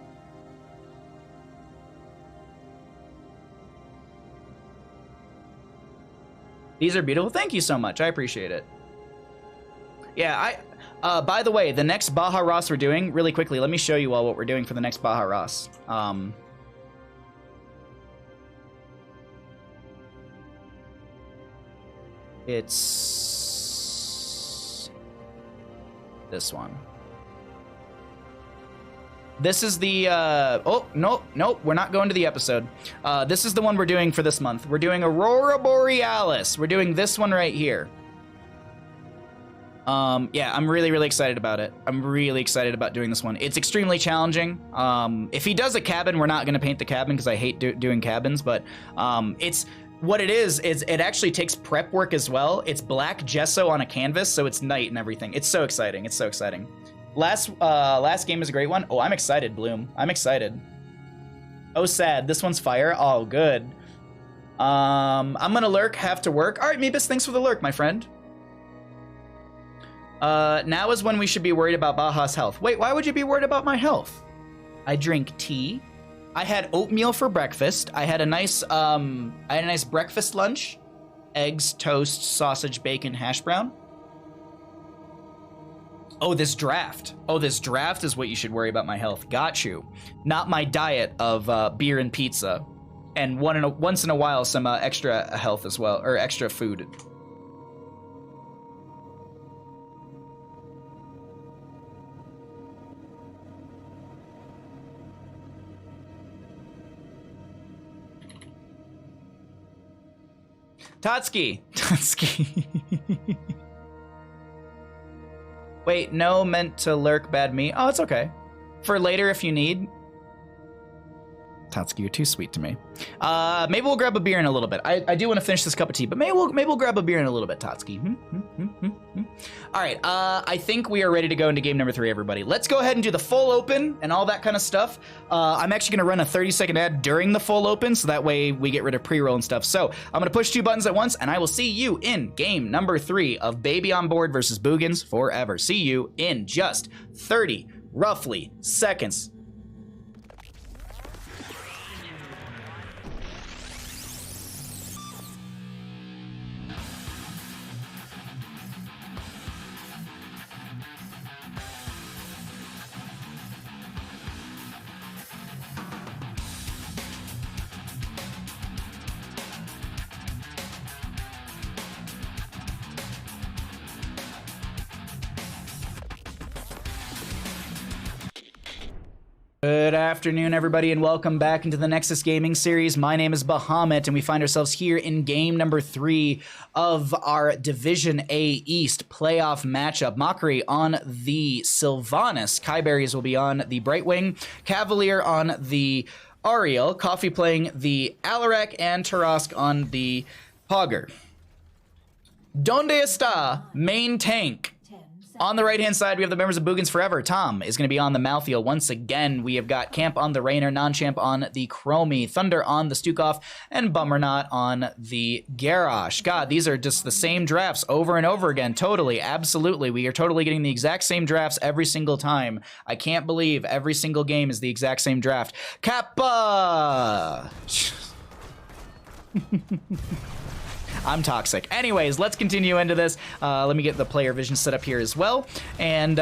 These are beautiful. Thank you so much. I appreciate it. Yeah, by the way, the next Baja Ross we're doing, really quickly, let me show you all what we're doing for the next Baja Ross. It's this one. This is the, oh, nope, we're not going to the episode. This is the one we're doing for this month. We're doing Aurora Borealis. We're doing this one right here. Yeah, I'm really, really excited about it. I'm really excited about doing this one. It's extremely challenging. If he does a cabin, we're not going to paint the cabin because I hate doing cabins, but it's... What it is it actually takes prep work as well. It's black gesso on a canvas, so it's night and everything. It's so exciting. It's so exciting. Last game is a great one. Oh, I'm excited, Bloom. I'm excited. Oh, sad. This one's fire. Oh, good. I'm gonna lurk, have to work. All right, Meebus, thanks for the lurk, my friend. Now is when we should be worried about Baja's health. Wait, why would you be worried about my health? I drink tea. I had oatmeal for breakfast. I had a nice breakfast lunch. Eggs, toast, sausage, bacon, hash brown. Oh, this draft. Oh, this draft is what you should worry about my health. Got you. Not my diet of beer and pizza. And once in a while, some extra health as well, or extra food. Tatsuki. Wait, no, meant to lurk, bad me. Oh, it's okay. For later if you need. Tatsuki, you're too sweet to me. Maybe we'll grab a beer in a little bit. I do want to finish this cup of tea, but maybe we'll grab a beer in a little bit, Tatsuki. All right, I think we are ready to go into game number 3, everybody. Let's go ahead and do the full open and all that kind of stuff. I'm actually going to run a 30-second ad during the full open, so that way we get rid of pre-roll and stuff. So I'm going to push 2 buttons at once, and I will see you in game number 3 of Baby on Board versus Boogans Forever. See you in just 30, roughly, seconds. Good afternoon, everybody, and welcome back into the Nexus Gaming Series. My name is Bahamut, and we find ourselves here in game number 3 of our Division A East playoff matchup. Mockery on the Sylvanas. Kyberries will be on the Brightwing. Cavalier on the Ariel. Coffee playing the Alarak, and Tarask on the Hogger. Donde está main tank? On the right-hand side, we have the members of Boogans Forever. Tom is going to be on the Malthael once again. We have got Camp on the Rainer, Non-Champ on the Chromie, Thunder on the Stukov, and Bummernot on the Garrosh. God, these are just the same drafts over and over again. Totally, absolutely. We are totally getting the exact same drafts every single time. I can't believe every single game is the exact same draft. Kappa! I'm toxic. Anyways, let's continue into this. Let me get the player vision set up here as well. And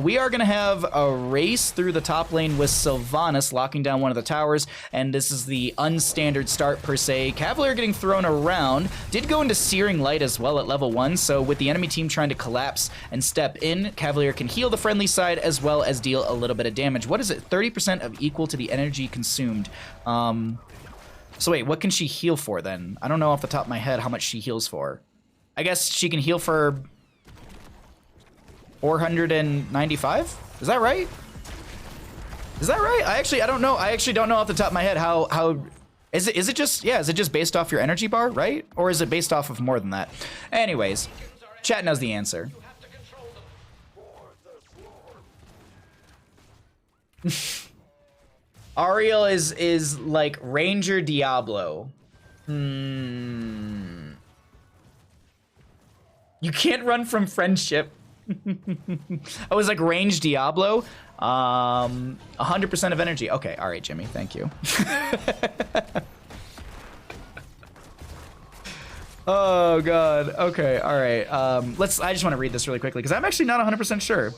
we are going to have a race through the top lane with Sylvanas locking down one of the towers. And this is the unstandard start per se. Cavalier getting thrown around. Did go into Searing Light as well at level 1. So with the enemy team trying to collapse and step in, Cavalier can heal the friendly side as well as deal a little bit of damage. What is it? 30% of equal to the energy consumed. So wait, what can she heal for then? I don't know off the top of my head how much she heals for. I guess she can heal for 495? Is that right? Is that right? I don't know. I actually don't know off the top of my head how is it just based off your energy bar, right? Or is it based off of more than that? Anyways, chat knows the answer. Ariel is like Ranger Diablo. You can't run from friendship. I was like Range Diablo. 100% of energy. Okay, all right, Jimmy, thank you. Oh god. Okay, all right. I just want to read this really quickly because I'm actually not 100% sure.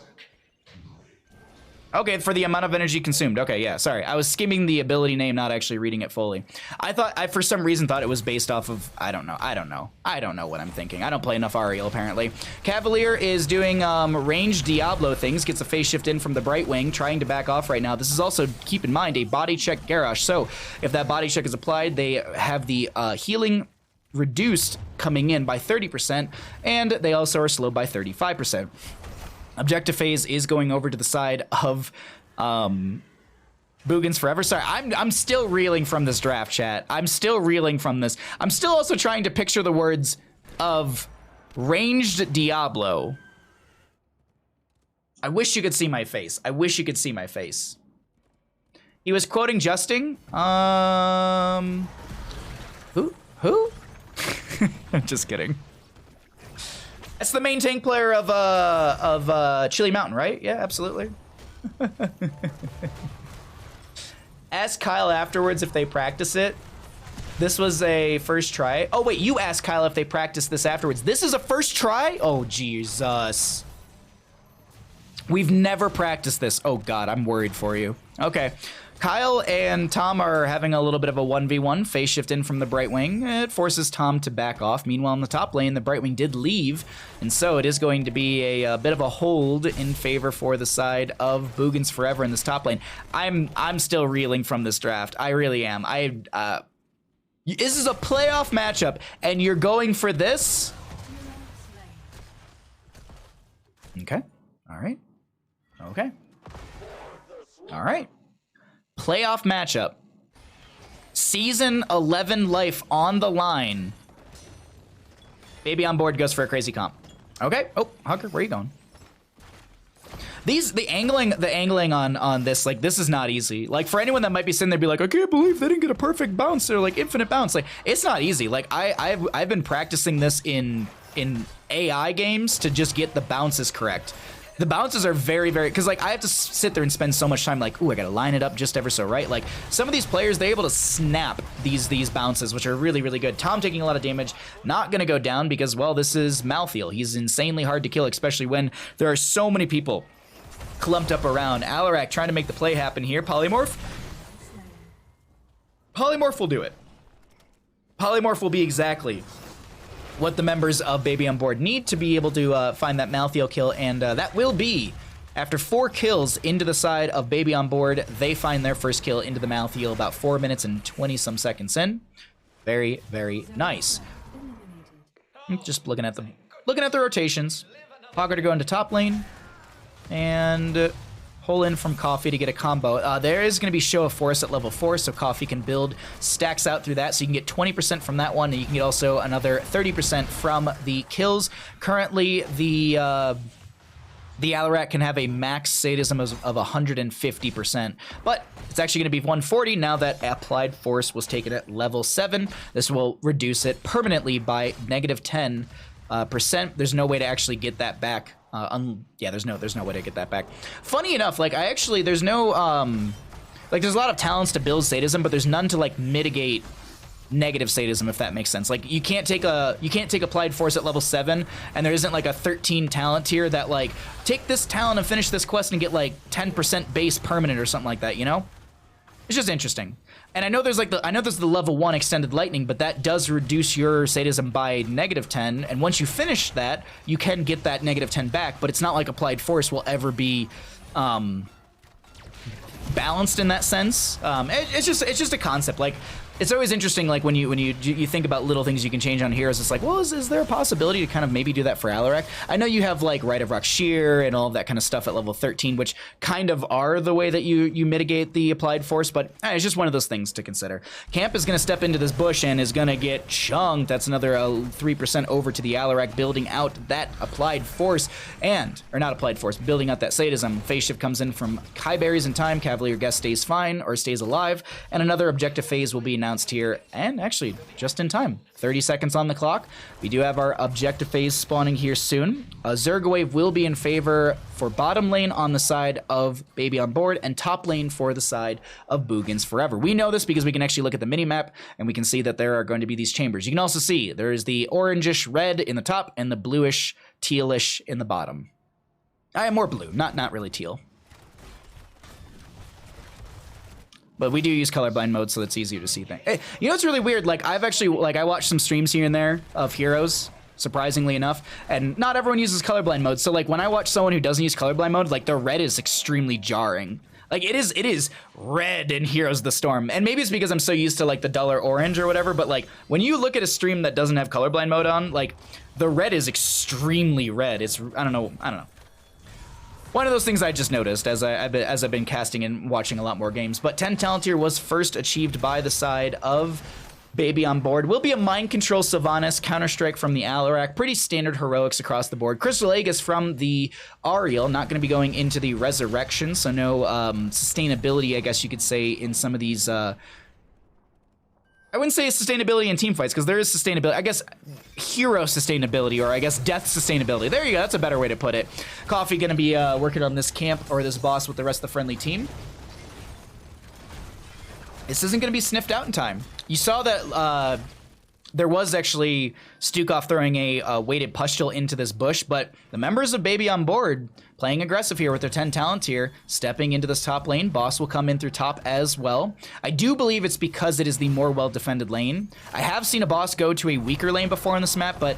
Okay, for the amount of energy consumed. Okay, yeah, sorry. I was skimming the ability name, not actually reading it fully. I for some reason thought it was based off of, I don't know what I'm thinking. I don't play enough Ariel, apparently. Cavalier is doing ranged Diablo things, gets a phase shift in from the Brightwing, trying to back off right now. This is also, keep in mind, a body check Garrosh. So if that body check is applied, they have the healing reduced coming in by 30%, and they also are slowed by 35%. Objective phase is going over to the side of Boogans Forever. Sorry, I'm still reeling from this draft, chat. I'm still reeling from this. I'm still also trying to picture the words of ranged Diablo. I wish you could see my face. I wish you could see my face. He was quoting Justing. Who? I'm just kidding. That's the main tank player of Chili Mountain, right? Yeah, absolutely. Ask Kyle afterwards if they practice it. This was a first try. Oh, wait, you asked Kyle if they practiced this afterwards. This is a first try? Oh, Jesus. We've never practiced this. Oh, God, I'm worried for you. Okay. Kyle and Tom are having a little bit of a 1v1 phase shift in from the Brightwing. It forces Tom to back off. Meanwhile, in the top lane, the Brightwing did leave, and so it is going to be a bit of a hold in favor for the side of Boogans Forever in this top lane. I'm still reeling from this draft. I really am. This is a playoff matchup, and you're going for this? Okay. All right. Okay. All right. Playoff matchup. Season 11 life on the line. Baby on board goes for a crazy comp. Okay. Oh, Hugger, where are you going? The angling on this, like, this is not easy. Like, for anyone that might be sitting there be like, I can't believe they didn't get a perfect bounce or like infinite bounce. Like, it's not easy. Like, I've been practicing this in AI games to just get the bounces correct. The bounces are very, very, because like I have to sit there and spend so much time like, ooh, I gotta line it up just ever so right. Like some of these players, they're able to snap these bounces, which are really, really good. Tom taking a lot of damage, not gonna go down because, well, this is Malthael. He's insanely hard to kill, especially when there are so many people clumped up around. Alarak trying to make the play happen here. Polymorph will do it. Polymorph will be exactly what the members of Baby on Board need to be able to find that Malthael kill, and that will be after 4 kills into the side of Baby on Board. They find their first kill into the Malthael about 4 minutes and 20 some seconds in. Very, very nice. Just looking at the rotations. Hogger to go into top lane, and pull in from Coffee to get a combo. There is going to be Show of Force at level 4, so Coffee can build stacks out through that, so you can get 20% from that one, and you can get also another 30% from the kills. Currently, the Alarak can have a max sadism of 150%, but it's actually going to be 140 now that Applied Force was taken at level 7. This will reduce it permanently by -10%. There's no way to actually get that back. Yeah, there's no way to get that back. Funny enough, like there's no like there's a lot of talents to build sadism, but there's none to like mitigate negative sadism, if that makes sense. Like you can't take Applied Force at level 7, and there isn't like a 13 talent tier that like take this talent and finish this quest and get like 10% base permanent or something like that, you know? It's just interesting. And I know there's the level 1 extended lightning, but that does reduce your sadism by -10. And once you finish that, you can get that -10 back. But it's not like Applied Force will ever be balanced in that sense. It's just a concept. Like it's always interesting. Like when you think about little things you can change on heroes, it's like, well, is there a possibility to kind of maybe do that for Alarak? I know you have like Rite of Rakshir and all of that kind of stuff at level 13, which kind of are the way that you mitigate the Applied Force, but it's just one of those things to consider. Camp is going to step into this bush and is going to get chunked. That's another 3% over to the Alarak, building out that Applied Force, or not Applied Force, building out that sadism. Phase shift comes in from Kai Berries in time. Cavalier Guest stays fine or stays alive, and another objective phase will be announced here, and actually just in time. 30 seconds on the clock. We do have our objective phase spawning here soon. Zerg Wave will be in favor for bottom lane on the side of Baby on Board, and top lane for the side of Boogans Forever. We know this because we can actually look at the minimap and we can see that there are going to be these chambers. You can also see there is the orangish red in the top and the bluish tealish in the bottom. I am more blue, not really teal. But we do use colorblind mode, so it's easier to see things. Hey, you know what's really weird? Like, I've actually, like, I watched some streams here and there of heroes, surprisingly enough, and not everyone uses colorblind mode. So, like, when I watch someone who doesn't use colorblind mode, like, the red is extremely jarring. Like, it is red in Heroes of the Storm. And maybe it's because I'm so used to, like, the duller orange or whatever, but, like, when you look at a stream that doesn't have colorblind mode on, like, the red is extremely red. It's, I don't know. One of those things I just noticed as I've been casting and watching a lot more games. But 10 talent tier was first achieved by the side of Baby on Board. Will be a Mind Control Sylvanas, Counter-Strike from the Alarak. Pretty standard heroics across the board. Crystal Aegis from the Ariel. Not going to be going into the Resurrection, so no sustainability, I guess you could say, in some of these... I wouldn't say sustainability in team fights, because there is sustainability. I guess hero sustainability, or I guess death sustainability. There you go. That's a better way to put it. Coffee going to be working on this camp, or this boss, with the rest of the friendly team. This isn't going to be sniffed out in time. You saw that there was actually Stukov throwing a weighted pustule into this bush, but the members of Baby on Board playing aggressive here with their 10 talent tier, stepping into this top lane. Boss will come in through top as well. I do believe it's because it is the more well-defended lane. I have seen a boss go to a weaker lane before on this map, but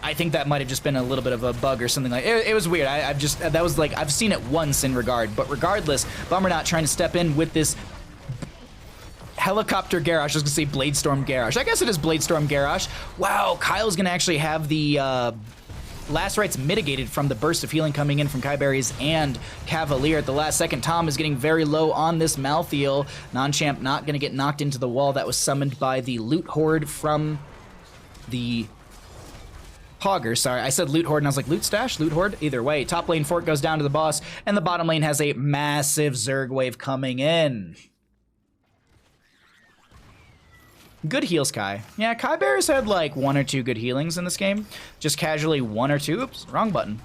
I think that might have just been a little bit of a bug or something like it. It was weird. I've seen it once in regard, but regardless, Bummer not trying to step in with this Helicopter Garrosh. I was gonna say Bladestorm Garrosh. I guess it is Bladestorm Garrosh. Wow, Kyle's gonna actually have the last rites mitigated from the burst of healing coming in from Kyberries and Cavalier at the last second. Tom is getting very low on this Malthael. Non-champ not gonna get knocked into the wall that was summoned by the Loot Horde from the Hogger. Sorry, I said Loot Horde and I was like, Loot Stash? Loot Horde? Either way, top lane fort goes down to the boss, and the bottom lane has a massive Zerg wave coming in. Good heals, Kai. Yeah, Kai Bears had like 1 or 2 good healings in this game. Just casually 1 or 2. Oops, wrong button.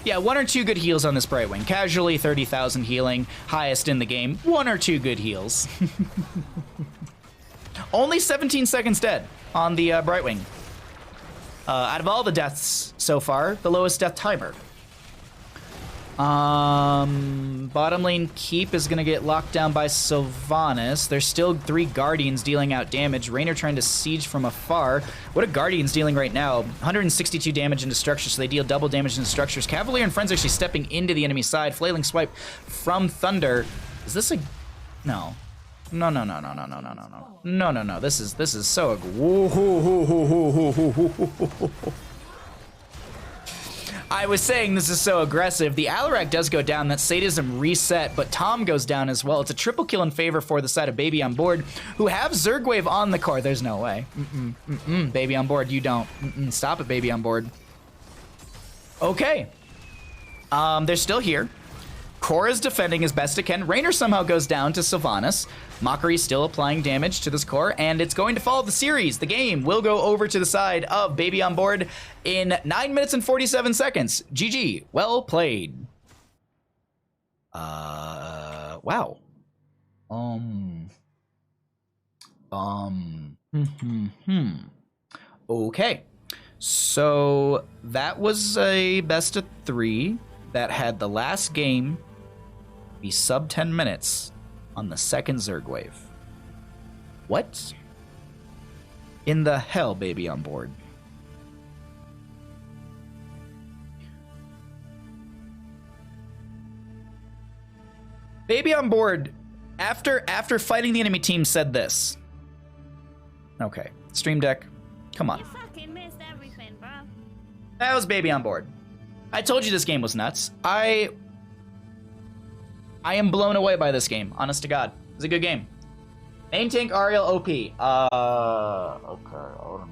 Yeah, 1 or 2 good heals on this Brightwing. Casually 30,000 healing. Highest in the game. 1 or 2 good heals. Only 17 seconds dead on the Brightwing. Out of all the deaths so far, the lowest death timer. Bottom lane keep is gonna get locked down by Sylvanas. There's still 3 Guardians dealing out damage. Raynor trying to siege from afar. What are Guardians dealing right now? 162 damage into structures, so they deal double damage into structures. Cavalier and Friends actually stepping into the enemy side. Flailing swipe from Thunder. Is this a... No. No. No. This is so... I was saying this is so aggressive. The Alarak does go down. That sadism reset, but Tom goes down as well. It's a triple kill in favor for the side of Baby on Board, who have Zergwave on the core. There's no way. Baby on Board, you don't. Stop it, Baby on Board. Okay. They're still here. Core is defending as best it can. Raynor somehow goes down to Sylvanas. Mockery still applying damage to this core, and it's going to follow the series. The game will go over to the side of Baby on Board in 9 minutes and 47 seconds. GG. Well played. Wow. Okay. So that was a best of 3 that had the last game be sub 10 minutes on the second Zerg wave. What in the hell, Baby on Board? Baby on Board, after fighting the enemy team, said this. Okay, Stream Deck, come on. You fucking missed everything, bro. That was Baby on Board. I told you this game was nuts. I am blown away by this game, honest to God. It's a good game. Main tank Ariel OP. Okay, I don't know.